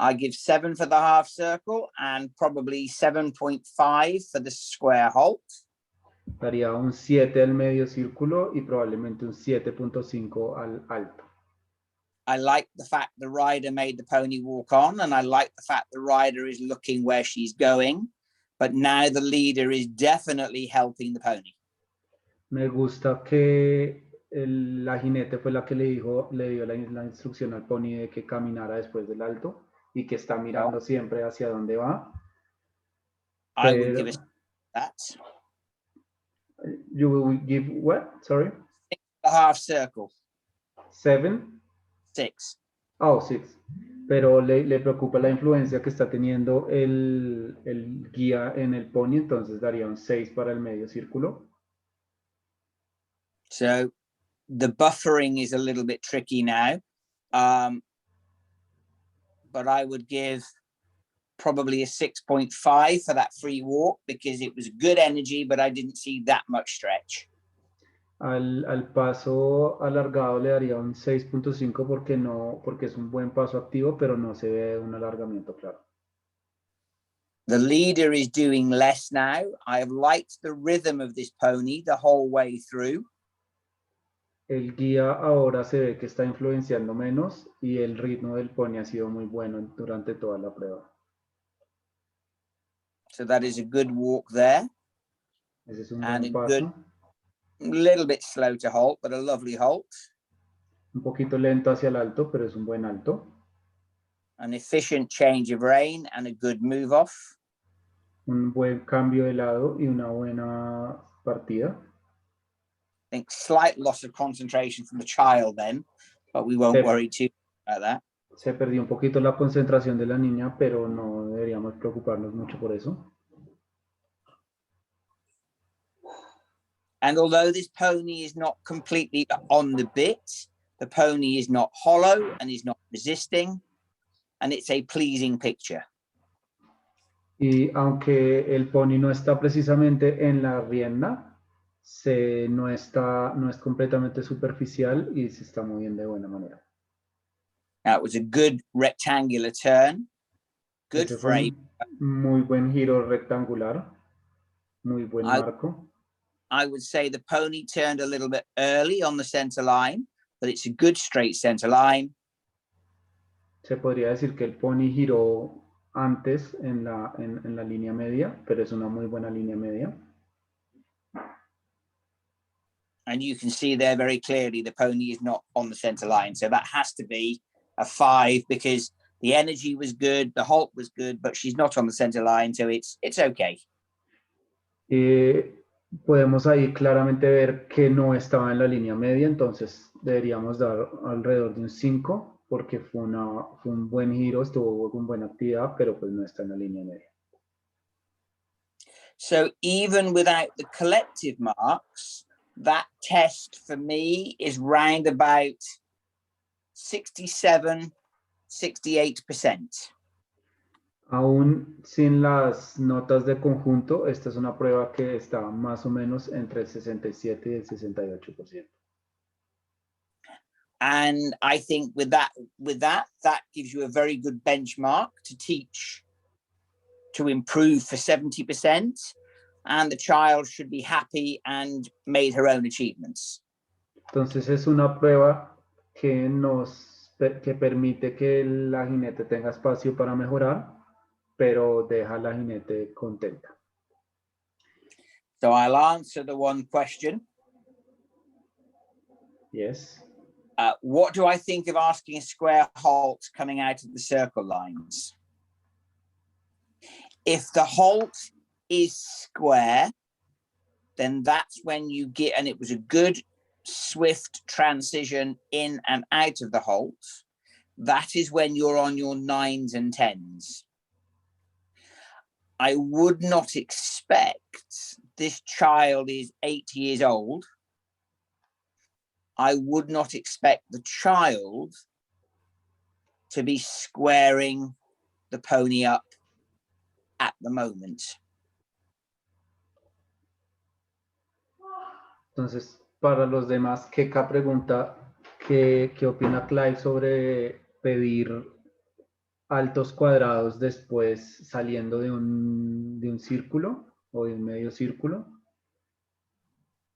I give 7 for the half circle and probably 7.5 for the square halt. Daría un 7 al medio círculo y probablemente un 7.5 al alto. I like the fact the rider made the pony walk on, and I like the fact the rider is looking where she's going, but now the leader is definitely helping the pony. Me gusta que la jinete fue la que le dio la instrucción al pony de que caminara después del alto y que está mirando siempre hacia dónde va. I would give that. You will give what? Sorry? The half circle. 7. 6. Oh, 6. Pero le preocupa la influencia que está teniendo el guía en el pony, entonces daría un 6 para el medio círculo. So the buffering is a little bit tricky now. But I would give probably a 6.5 for that free walk because it was good energy, but I didn't see that much stretch. Al paso alargado le daría un 6.5 porque es un buen paso activo, pero no se ve un alargamiento claro. The leader is doing less now. I've liked the rhythm of this pony the whole way through. El guía ahora se ve que está influenciando menos y el ritmo del pony ha sido muy bueno durante toda la prueba. So that is a good walk there. Ese es un And buen a good, paso. little bit slow to halt, but a lovely halt. Un poquito lento hacia el alto, pero es un buen alto. An efficient change of rein and a good move off. Un buen cambio de lado y una buena partida. I think slight loss of concentration from the child then, but we won't worry too much about that. Se perdió un poquito la concentración de la niña, pero no deberíamos preocuparnos mucho por eso. And although this pony is not completely on the bit, the pony is not hollow and is not resisting, and it's a pleasing picture. Y aunque el pony no está precisamente en la rienda, no es completamente superficial y se está moviendo de buena manera. Now, it was a good rectangular turn, good Ese fue frame. un muy buen giro rectangular, muy buen marco. I would say the pony turned a little bit early on the center line, but it's a good straight center line. Se podría decir que el pony giró antes en la línea media, pero es una muy buena línea media. And you can see there very clearly the pony is not on the center line. So that has to be a 5 because the energy was good, the halt was good, but she's not on the center line, so it's okay. Podemos ahí claramente ver que no estaba en la línea media, entonces deberíamos dar alrededor de un 5 porque fue un buen giro, estuvo con buena actividad, pero pues no está en la línea media. So even without the collective marks, that test for me is round about 67, 68%. Aún sin las notas de conjunto, esta es una prueba que está más o menos entre el 67 y el 68%. And I think with that gives you a very good benchmark to teach to improve for 70%, and the child should be happy and made her own achievements. Entonces es una prueba que permite que la jinete tenga espacio para mejorar, pero deja a la jinete contenta. So I'll answer the one question. Yes. What do I think of asking a square halt coming out of the circle lines? If the halt is square, then that's when you get, and it was a good, swift transition in and out of the halt. That is when you're on your 9s and 10s. I would not expect, this child is 8 years old. I would not expect the child to be squaring the pony up at the moment. Entonces, para los demás, Keka pregunta qué opina Clive sobre pedir altos cuadrados después saliendo de un círculo o de un medio círculo.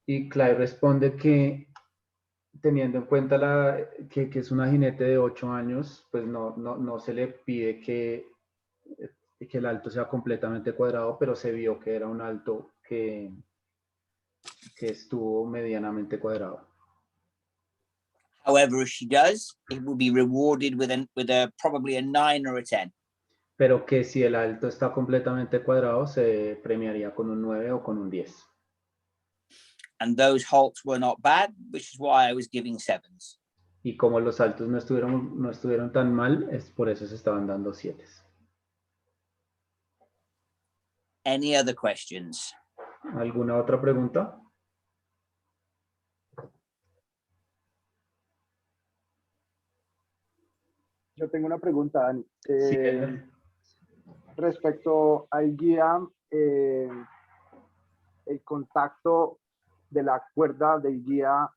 Y Clive responde que teniendo en cuenta que es una jinete de 8 años, pues no se le pide que el alto sea completamente cuadrado, pero se vio que era un alto que estuvo medianamente cuadrado. However, if she does, it will be rewarded with probably a 9 or a 10. Pero que si el alto está completamente cuadrado, se premiaría con un 9 o con un 10. And those halts were not bad, which is why I was giving 7s. Y como los saltos no estuvieron tan mal, es por eso se estaban dando 7. Any other questions? ¿Alguna otra pregunta? Yo tengo una pregunta, Dani. Sí, Elmer. Respecto al guía, el contacto de la cuerda del guía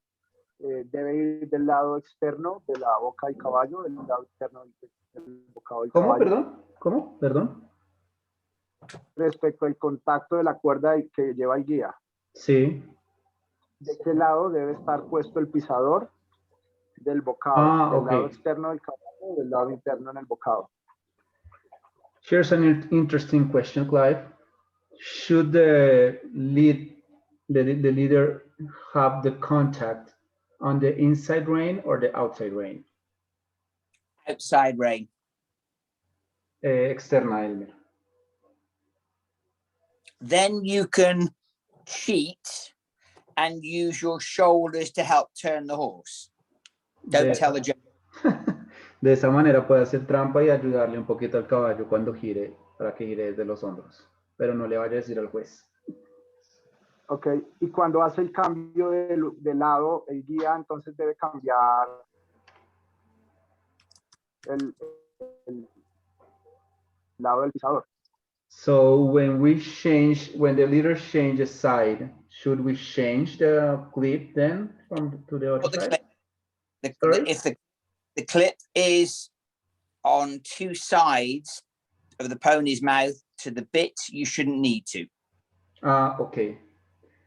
debe ir del lado externo de la boca del caballo, del lado externo del bocado del ¿Cómo? caballo. Perdón. ¿Cómo? Perdón. Respecto al contacto de la cuerda que lleva el guía, Sí. ¿de qué lado debe estar puesto el pisador del bocado? ¿Del lado Ok. externo del caballo o del lado interno en el bocado? Here's an interesting question, Clive. Should the leader have the contact on the inside rein or the outside rein? Outside rein. Externa, Elmer. Then you can cheat and use your shoulders to help turn the horse. Don't tell the joke. De esa manera puede hacer trampa y ayudarle un poquito al caballo cuando gire, para que gire desde los hombros. Pero no le vaya a decir al juez. Ok, y cuando hace el cambio de lado, el guía entonces debe cambiar el lado del pisador. So when the leader changes side, should we change the clip then to the other side? If the clip is on two sides of the pony's mouth to the bit, you shouldn't need to. Ok.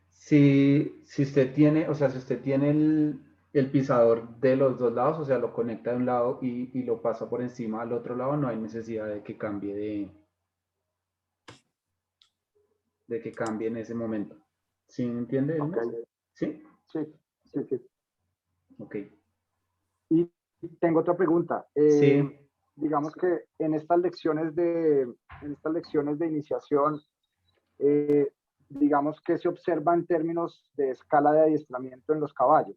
Si usted tiene, o sea, si usted tiene el pisador de los dos lados, o sea, lo conecta de un lado y lo pasa por encima al otro lado, no hay necesidad de que cambie de que cambie en ese momento. ¿Sí me entiende? Okay. ¿Sí? Sí. Ok. Y tengo otra pregunta. Sí. Digamos que en estas lecciones de iniciación, digamos que se observa en términos de escala de adiestramiento en los caballos.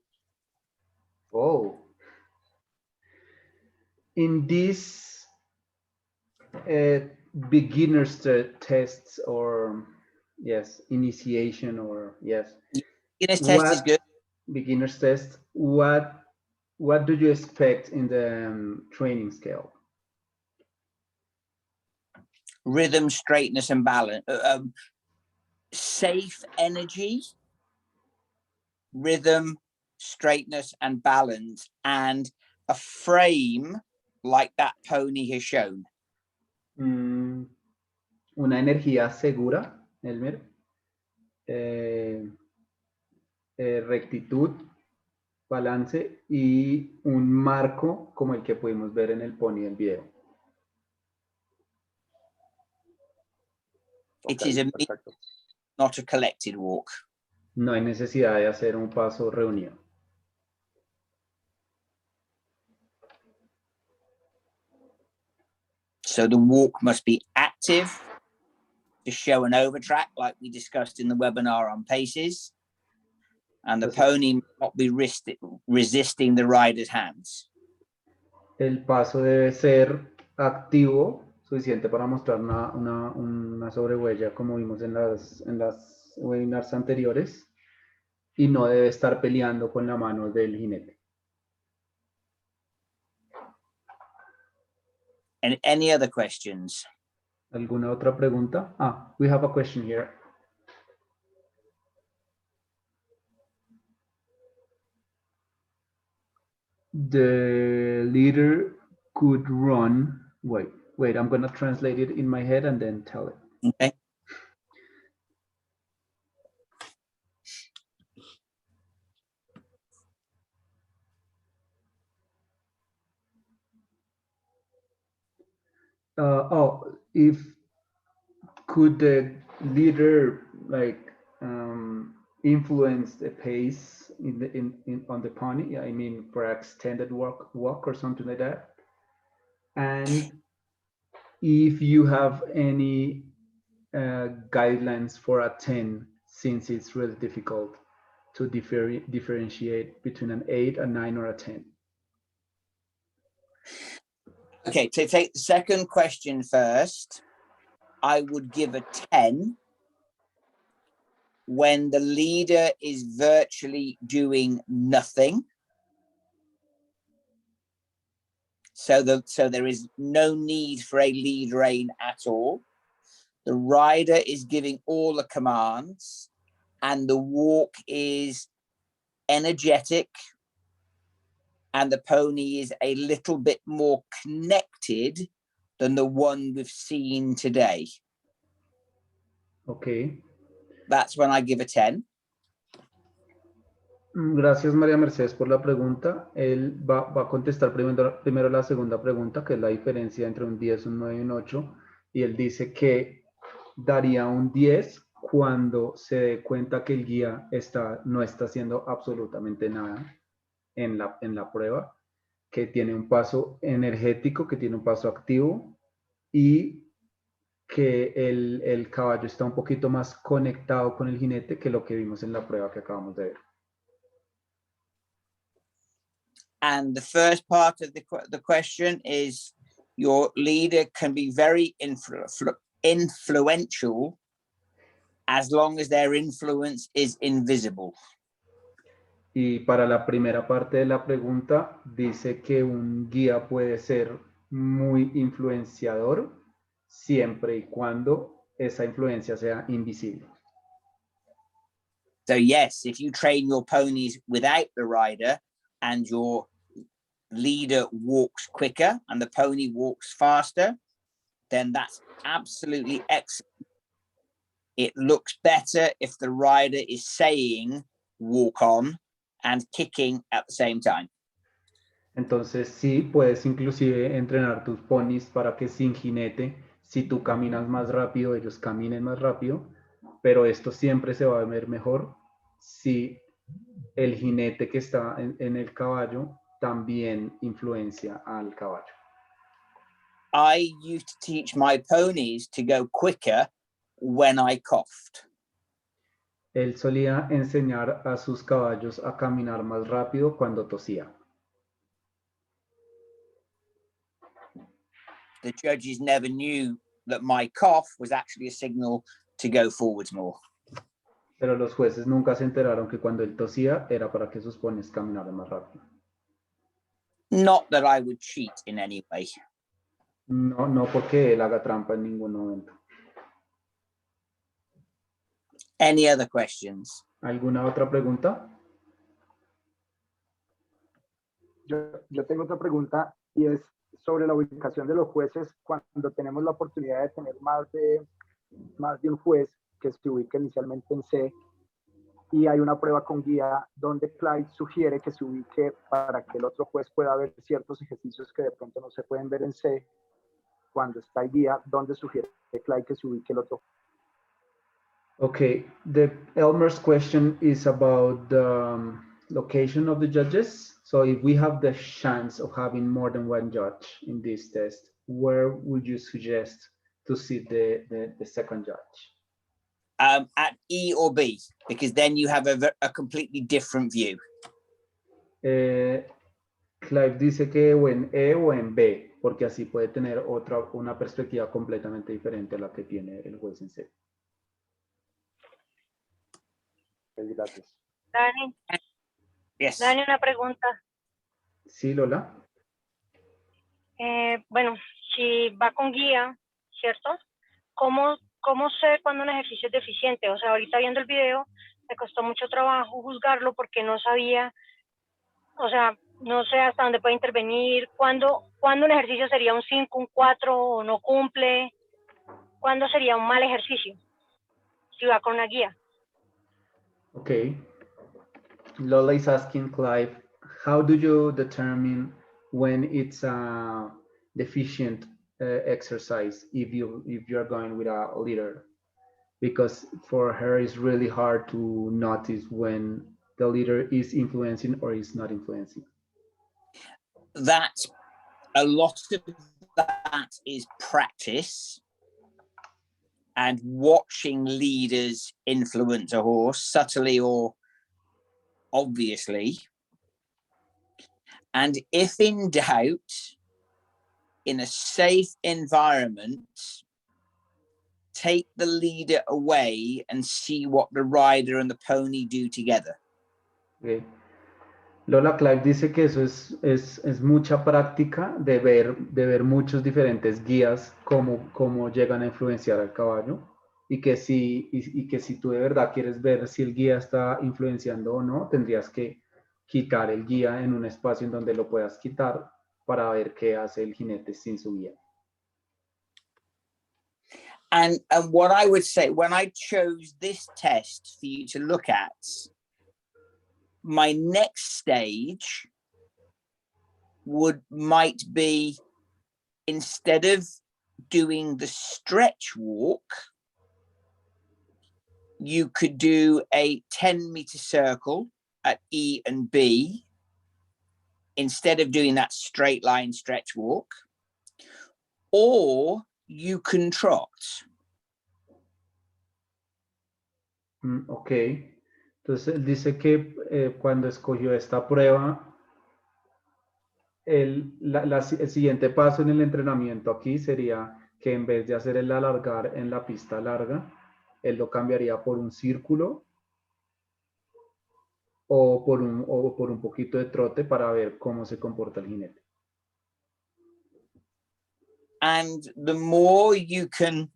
Oh. In these beginners tests or initiation or Beginner's test is good. Beginner's test, what do you expect in the training scale? Rhythm, straightness, and balance. Safe energy, rhythm, straightness, and balance, and a frame like that pony has shown. Una energía segura, Elmer. Rectitud, balance y un marco como el que pudimos ver en el pony del video. It is a not a collected walk. No hay necesidad de hacer un paso reunido. So the walk must be active to show an overtrack like we discussed in the webinar on paces. And the pony must not be resisting the rider's hands. El paso debe ser activo, suficiente para mostrar una sobrehuella como vimos en las webinars anteriores, y no debe estar peleando con la mano del jinete. And any other questions? ¿Alguna otra pregunta? We have a question here. The leader could run. Wait, I'm going to translate it in my head and then tell it. Okay. Could the leader influence the pace on the pony? I mean, for extended walk or something like that. And if you have any guidelines for a 10, since it's really difficult to differentiate between an 8, a 9, or a 10. Okay, to take the second question first, I would give a 10 when the leader is virtually doing nothing. So there is no need for a lead rein at all. The rider is giving all the commands and the walk is energetic and the pony is a little bit more connected than the one we've seen today. Ok. That's when I give a 10. Gracias, María Mercedes, por la pregunta. Él va a contestar primero la segunda pregunta, que es la diferencia entre un 10, un 9 y un 8. Y él dice que daría un 10 cuando se dé cuenta que el guía no está haciendo absolutamente nada en la prueba, que tiene un paso energético, que tiene un paso activo y que el caballo está un poquito más conectado con el jinete que lo que vimos en la prueba que acabamos de ver. And the first part of the question is, your leader can be very influential as long as their influence is invisible. Y para la primera parte de la pregunta, dice que un guía puede ser muy influenciador siempre y cuando esa influencia sea invisible. So yes, if you train your ponies without the rider and your leader walks quicker and the pony walks faster, then that's absolutely excellent. It looks better if the rider is saying walk on and kicking at the same time. Entonces sí, puedes inclusive entrenar tus ponis para que sin jinete, si tú caminas más rápido, ellos caminen más rápido, pero esto siempre se va a ver mejor si el jinete que está en el caballo también influencia al caballo. I used to teach my ponies to go quicker when I coughed. Él solía enseñar a sus caballos a caminar más rápido cuando tosía. The judges never knew that my cough was actually a signal to go forwards more. Pero los jueces nunca se enteraron que cuando él tosía era para que sus ponis caminaran más rápido. Not that I would cheat in any way. No porque él haga trampa en ningún momento. Any other questions? ¿Alguna otra pregunta? Yo tengo otra pregunta y es sobre la ubicación de los jueces cuando tenemos la oportunidad de tener más de un juez que se ubique inicialmente en C y hay una prueba con guía donde Clyde sugiere que se ubique para que el otro juez pueda ver ciertos ejercicios que de pronto no se pueden ver en C. Cuando está el guía, ¿dónde sugiere Clyde que se ubique el otro? Okay, Elmer's question is about the location of the judges. So if we have the chance of having more than one judge in this test, where would you suggest to sit the second judge? At E or B, because then you have a completely different view. Clive dice que o en E o en B, porque así puede tener una perspectiva completamente diferente a la que tiene el juez en C. Gracias. Dani, Yes. Dani, una pregunta. Sí, Lola. Bueno, si va con guía, ¿cierto? ¿Cómo sé cuando un ejercicio es deficiente? O sea, ahorita viendo el video, me costó mucho trabajo juzgarlo porque no sabía, o sea, no sé hasta dónde puede intervenir, cuándo un ejercicio sería un 5, un 4 o no cumple, cuándo sería un mal ejercicio, si va con una guía. Okay. Lola is asking Clive, how do you determine when it's a deficient exercise if you're going with a leader? Because for her it's really hard to notice when the leader is influencing or is not influencing. That a lot of that is practice and watching leaders influence a horse subtly or obviously. And if in doubt, in a safe environment, take the leader away and see what the rider and the pony do together. Okay. Lola Clive dice que eso es mucha práctica de ver muchos diferentes guías cómo llegan a influenciar al caballo y que si tú de verdad quieres ver si el guía está influenciando o no, tendrías que quitar el guía en un espacio en donde lo puedas quitar para ver qué hace el jinete sin su guía. And what I would say, when I chose this test for you to look at, my next stage might be, instead of doing the stretch walk, you could do a 10-meter circle at E and B instead of doing that straight line stretch walk, or you can trot. Ok, entonces él dice que cuando escogió esta prueba, el siguiente paso en el entrenamiento aquí sería que en vez de hacer el alargar en la pista larga, él lo cambiaría por un círculo o por un poquito de trote para ver cómo se comporta el jinete. And the more you can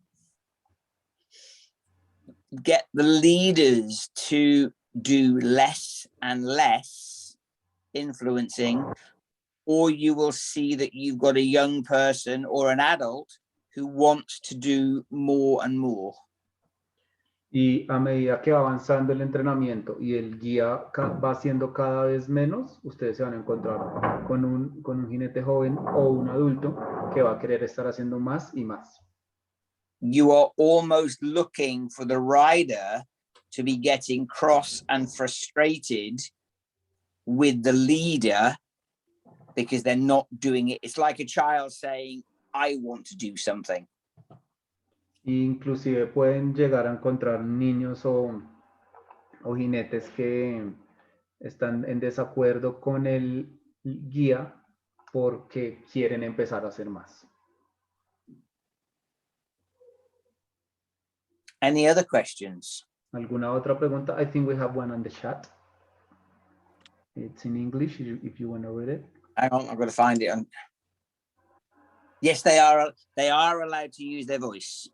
get the leaders to do less and less influencing, or you will see that you've got a young person or an adult who wants to do more and more. Y a medida que va avanzando el entrenamiento y el guía va haciendo cada vez menos, ustedes se van a encontrar con un jinete joven o un adulto que va a querer estar haciendo más y más. You are almost looking for the rider to be getting cross and frustrated with the leader because they're not doing it. It's like a child saying, I want to do something. Inclusive pueden llegar a encontrar niños o jinetes que están en desacuerdo con el guía porque quieren empezar a hacer más. Any other questions? ¿Alguna otra pregunta? I think we have one on the chat. It's in English if you want to read it. Hang on, I've got to find it. Yes, they are allowed to use their voice.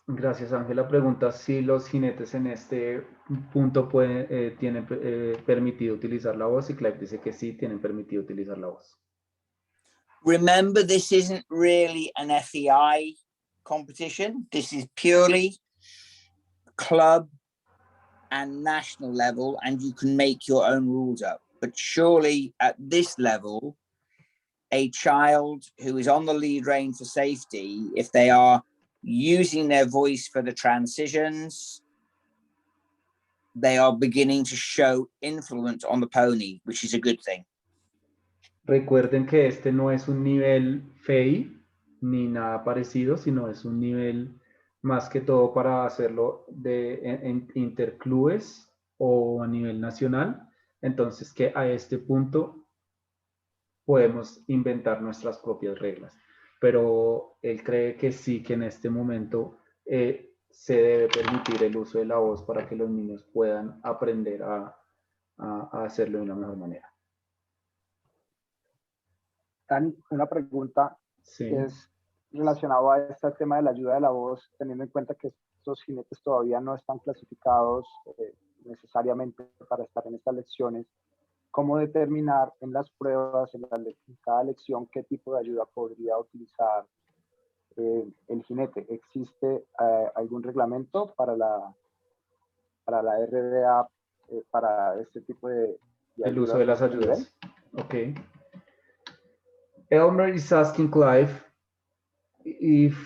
Gracias, Ángela. Pregunta si los jinetes en este punto tienen permitido utilizar la voz, y Clive dice que sí, tienen permitido utilizar la voz. Remember, this isn't really an FEI competition. This is purely club and national level, and you can make your own rules up. But surely at this level, a child who is on the lead rein for safety, if they are using their voice for the transitions, they are beginning to show influence on the pony, which is a good thing. Recuerden que este no es un nivel FEI ni nada parecido, sino es un nivel más que todo para hacerlo en interclubes o a nivel nacional. Entonces que a este punto podemos inventar nuestras propias reglas. Pero él cree que sí, que en este momento se debe permitir el uso de la voz para que los niños puedan aprender a hacerlo de una mejor manera. Dani, una pregunta Sí. es relacionado a este tema de la ayuda de la voz, teniendo en cuenta que estos jinetes todavía no están clasificados necesariamente para estar en estas lecciones. ¿Cómo determinar en las pruebas, en cada lección, qué tipo de ayuda podría utilizar el jinete? ¿Existe algún reglamento para la RDA para este tipo de El uso de las ayudas. nivel? Okay. Elmer is asking Clive if,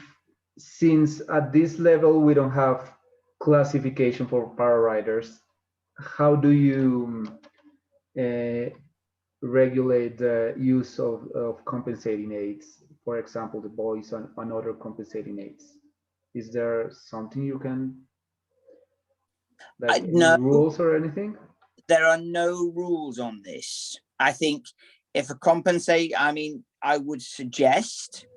since at this level we don't have classification for para riders, how do you regulate the use of compensating aids? For example, the voice and other compensating aids. Is there something you can, like No. rules or anything? There are no rules on this. I think if a compensate, I mean, I would suggest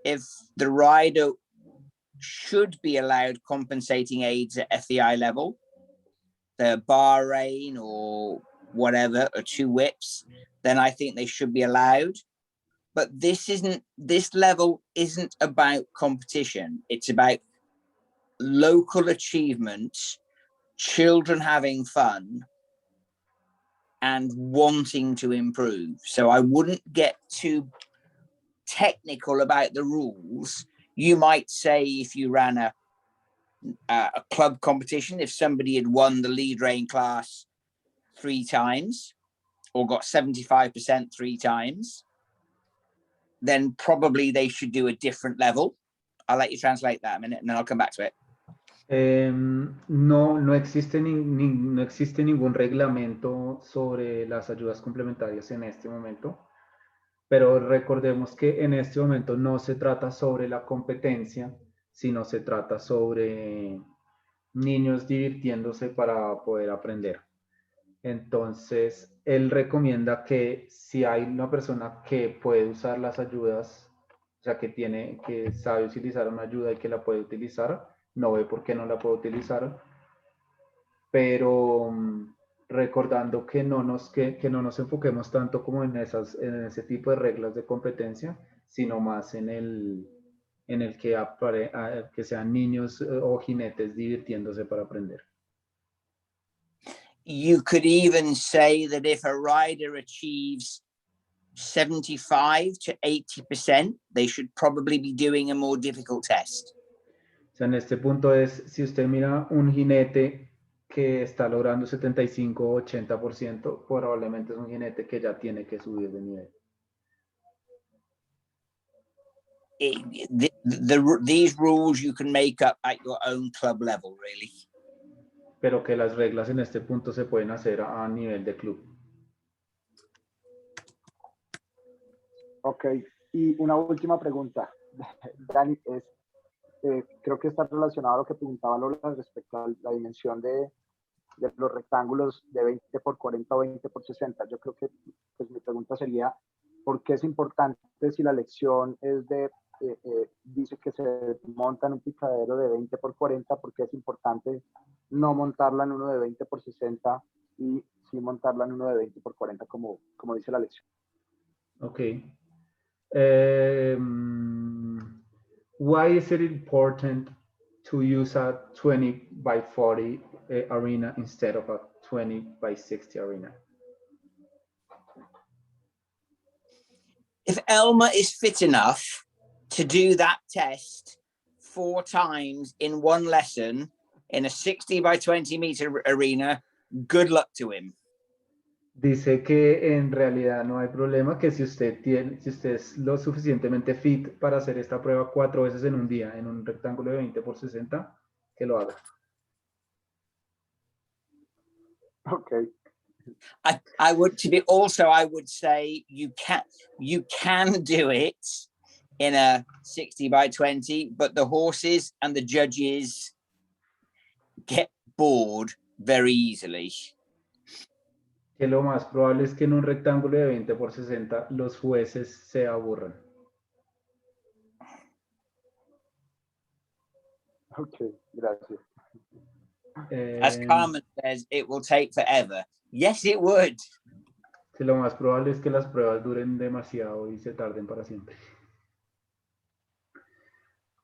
if the rider should be allowed compensating aids at FEI level, the bar rein or whatever, or 2 whips, then I think they should be allowed. But this level isn't about competition. It's about local achievements, children having fun, and wanting to improve. So I wouldn't get too technical about the rules. You might say if you ran a club competition, if somebody had won the lead rein class 3 times or got 75% 3 times, then probably they should do a different level. I'll let you translate that a minute and then I'll come back to it. No existe no existe ningún reglamento sobre las ayudas complementarias en este momento, pero recordemos que en este momento no se trata sobre la competencia, sino se trata sobre niños divirtiéndose para poder aprender. Entonces, él recomienda que si hay una persona que puede usar las ayudas, o sea, que sabe utilizar una ayuda y que la puede utilizar, no ve por qué no la puede utilizar, pero recordando que no nos enfoquemos tanto como en ese tipo de reglas de competencia, sino más en el que sean niños o jinetes divirtiéndose para aprender. You could even say that if a rider achieves 75 to 80%, they should probably be doing a more difficult test. O sea, en este punto es, si usted mira un jinete que está logrando 75 o 80%, probablemente es un jinete que ya tiene que subir de nivel. These rules you can make up at your own club level, really. Pero que las reglas en este punto se pueden hacer a nivel de club. Ok, y una última pregunta, Dani, creo que está relacionado a lo que preguntaba Lola respecto a la dimensión de los rectángulos de 20 por 40 o 20 por 60. Yo creo que pues, mi pregunta sería, ¿por qué es importante si la lección es dice que se monta en un picadero de 20 por 40, por qué es importante no montarla en uno de 20 por 60 y sí montarla en uno de 20 por 40 como dice la lección? Ok. Why is it important to use a 20 by 40 arena instead of a 20 by 60 arena? If Elma is fit enough to do that test 4 times in one lesson in a 60 by 20 meter arena, good luck to him. Dice que en realidad no hay problema, que si usted es lo suficientemente fit para hacer esta prueba 4 veces en un día en un rectángulo de 20 por 60, que lo haga. Okay. I would say you can do it in a 60 by 20, but the horses and the judges get bored very easily. Que lo más probable es que en un rectángulo de 20 por 60 los jueces se aburran. Ok, gracias. As Carmen says, it will take forever. Yes, it would. Que lo más probable es que las pruebas duren demasiado y se tarden para siempre.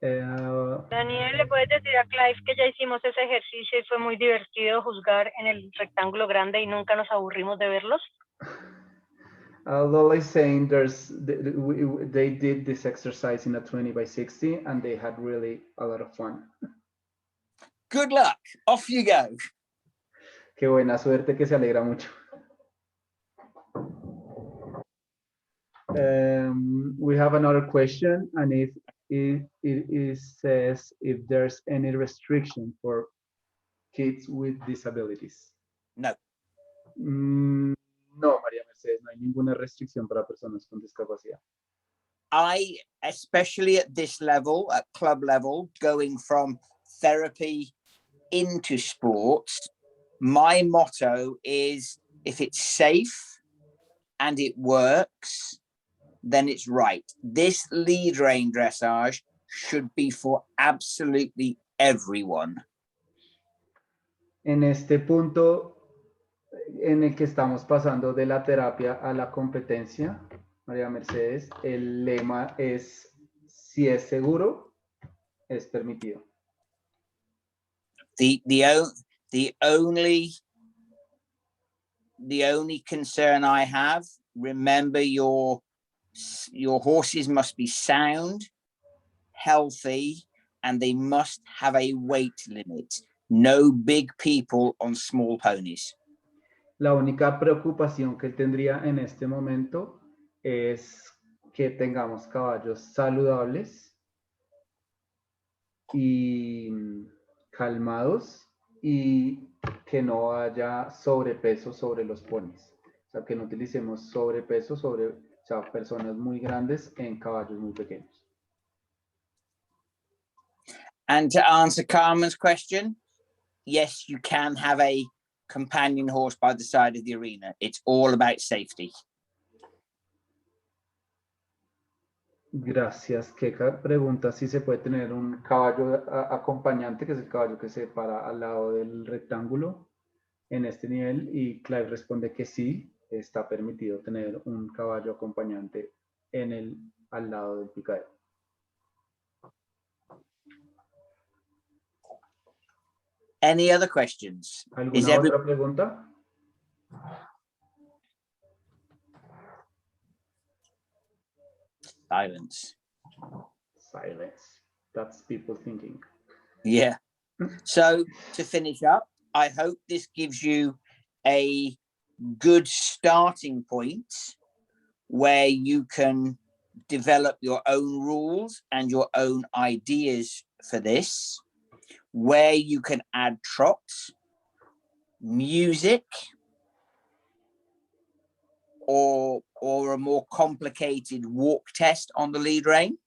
Daniel, ¿le puedes decir a Clive que ya hicimos ese ejercicio y fue muy divertido juzgar en el rectángulo grande y nunca nos aburrimos de verlos? Lola is saying they did this exercise in a 20 by 60 and they had really a lot of fun. Good luck. Off you go. Qué buena suerte, que se alegra mucho. We have another question, and it says if there's any restriction for kids with disabilities. No. No, María Mercedes, no hay ninguna restricción para personas con discapacidad. Especially at this level, at club level, going from therapy into sports, my motto is if it's safe and it works, then it's right. This lead rein dressage should be for absolutely everyone. En este punto en el que estamos pasando de la terapia a la competencia, María Mercedes, el lema es: si es seguro, es permitido. The only concern I have, remember your horses must be sound, healthy, and they must have a weight limit. No big people on small ponies. La única preocupación que tendría en este momento es que tengamos caballos saludables y calmados y que no haya sobrepeso sobre los ponis. O sea, que no utilicemos sobrepeso sobre personas muy grandes en caballos muy pequeños. And to answer Carmen's question, yes, you can have a companion horse by the side of the arena. It's all about safety. Gracias. Keka pregunta si se puede tener un caballo acompañante, que es el caballo que se para al lado del rectángulo en este nivel, y Clive responde que sí, está permitido tener un caballo acompañante al lado del picadero. Any other questions? ¿Alguna otra pregunta? Silence. Silence. That's people thinking. Yeah. So to finish up, I hope this gives you a good starting point where you can develop your own rules and your own ideas for this, where you can add trots, music, or a more complicated walk test on the lead rein.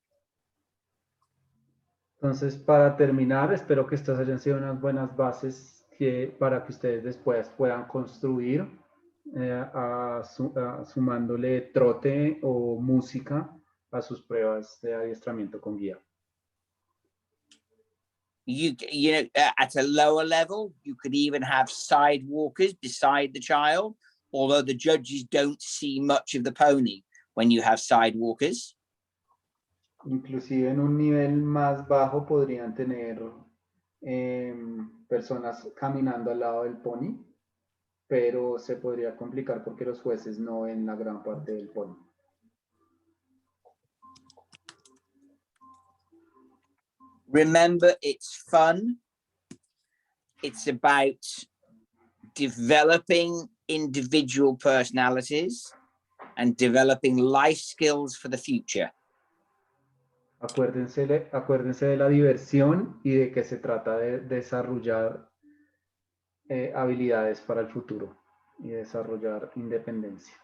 Entonces, para terminar, espero que estas hayan sido unas buenas bases para que ustedes después puedan construir sumándole trote o música a sus pruebas de adiestramiento con guía. You know, at a lower level, you could even have side walkers beside the child, although the judges don't see much of the pony when you have side walkers. Inclusive en un nivel más bajo podrían tener personas caminando al lado del pony, pero se podría complicar porque los jueces no ven la gran parte del pony. Remember, it's fun. It's about developing individual personalities and developing life skills for the future. Acuérdense de la diversión y de que se trata de desarrollar habilidades para el futuro y desarrollar independencia.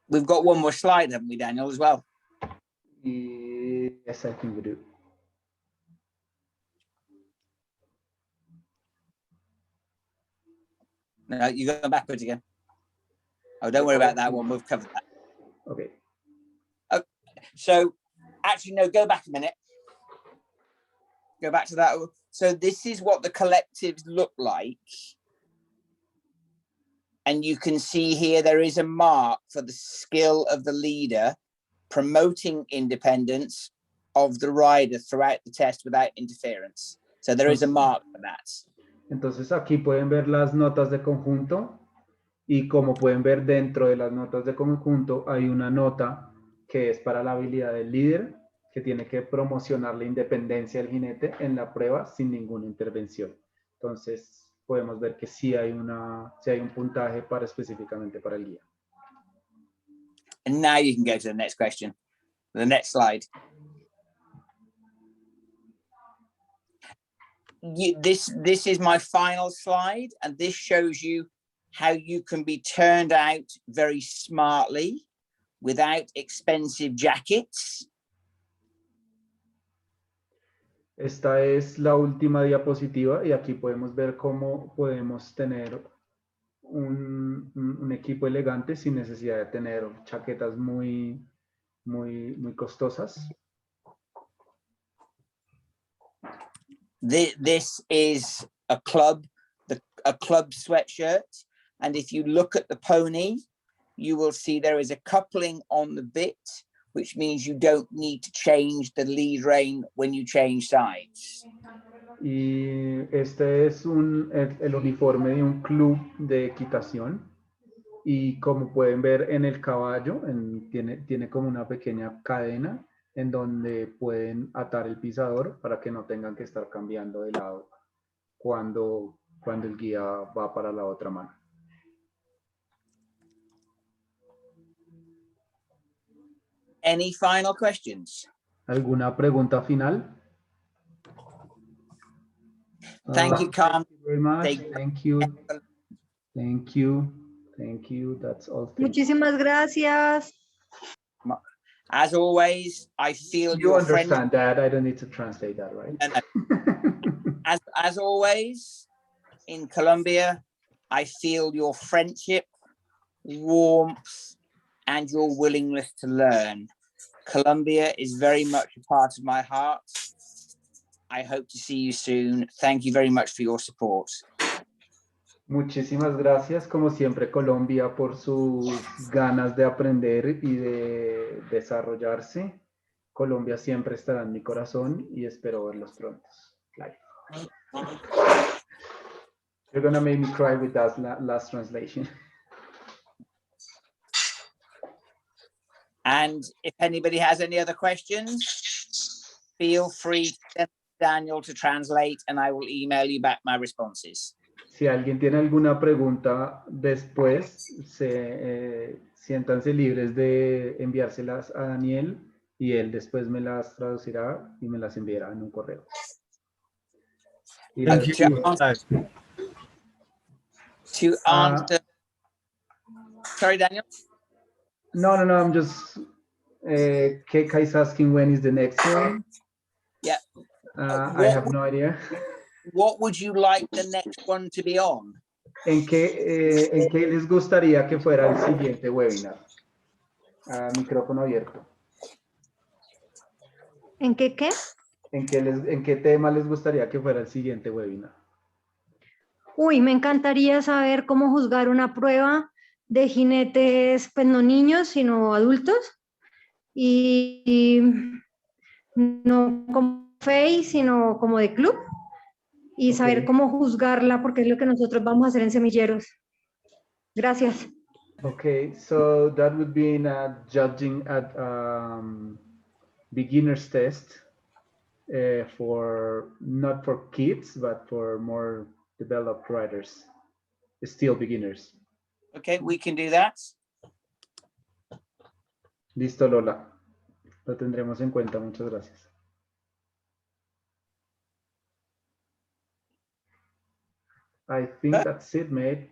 We've got one more slide, haven't we, Daniel, as well? Yes, I think we do. No, you're going backwards again. Oh, don't worry about that one. We've covered that. Okay. Okay. So, actually, no, go back a minute. Go back to that. So this is what the collectives look like. And you can see here, there is a mark for the skill of the leader promoting independence of the rider throughout the test without interference. So there is a mark for that. Entonces aquí pueden ver las notas de conjunto y como pueden ver dentro de las notas de conjunto hay una nota que es para la habilidad del líder que tiene que promocionar la independencia del jinete en la prueba sin ninguna intervención. Entonces podemos ver que sí hay un puntaje específicamente para el guía. And now you can go to the next question, the next slide. This is my final slide, and this shows you how you can be turned out very smartly without expensive jackets. Esta es la última diapositiva y aquí podemos ver cómo podemos tener un equipo elegante sin necesidad de tener chaquetas muy costosas. This is a club sweatshirt, and if you look at the pony, you will see there is a coupling on the bit, which means you don't need to change the lead rein when you change sides. Y este es el uniforme de un club de equitación. Y como pueden ver en el caballo, tiene como una pequeña cadena en donde pueden atar el pisador para que no tengan que estar cambiando de lado cuando el guía va para la otra mano. Any final questions? ¿Alguna pregunta final? Thank you, Carmen. Thank you very much. Thank you. Thank you. Thank you. That's all. Muchísimas gracias. As always, I feel You your understand that. I don't need to translate that, right? As always, in Colombia, I feel your friendship, warmth, and your willingness to learn. Colombia is very much a part of my heart. I hope to see you soon. Thank you very much for your support. Muchísimas gracias, como siempre, Colombia, por sus ganas de aprender y de desarrollarse. Colombia siempre estará en mi corazón y espero verlos pronto. Like. You're gonna make me cry with that last translation. And if anybody has any other questions, feel free to send Daniel to translate and I will email you back my responses. Si alguien tiene alguna pregunta después, siéntanse libres de enviárselas a Daniel y él después me las traducirá y me las enviará en un correo. To answer, sorry, Daniel. No, I'm just, Keka is asking when is the next one. Yeah. I have no idea. What would you like the next one to be on? ¿En qué les gustaría que fuera el siguiente webinar? Micrófono abierto. ¿En qué qué? ¿En qué tema les gustaría que fuera el siguiente webinar? Uy, me encantaría saber cómo juzgar una prueba de jinetes, pues no niños, sino adultos. Y no como FEI, sino como de club. Y saber cómo juzgarla, porque es lo que nosotros vamos a hacer en semilleros. Gracias. Okay, so that would be in a judging at beginner's test for not for kids, but for more developed riders, still beginners. Okay, we can do that. Listo, Lola. Lo tendremos en cuenta. Muchas gracias. I think that's it, mate.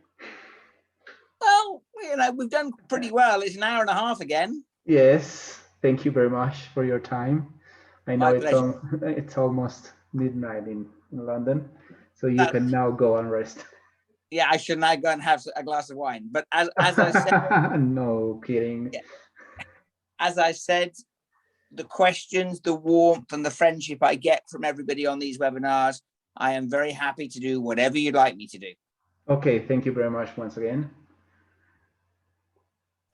Well, you know, we've done pretty well. It's an hour and a half again. Yes, thank you very much for your time. I know My it's almost midnight in London, so you can now go and rest. Yeah, I should now go and have a glass of wine. But as I said, no kidding. Yeah. As I said, the questions, the warmth, and the friendship I get from everybody on these webinars, I am very happy to do whatever you'd like me to do. Okay, thank you very much once again.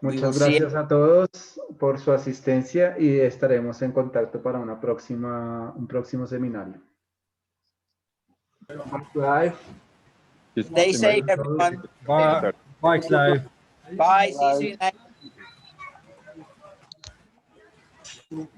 Muchas see gracias a todos por su asistencia y estaremos en contacto para un próximo seminario. Bye. Stay safe, everyone. Bye. Bye, Clive. Bye. See you soon.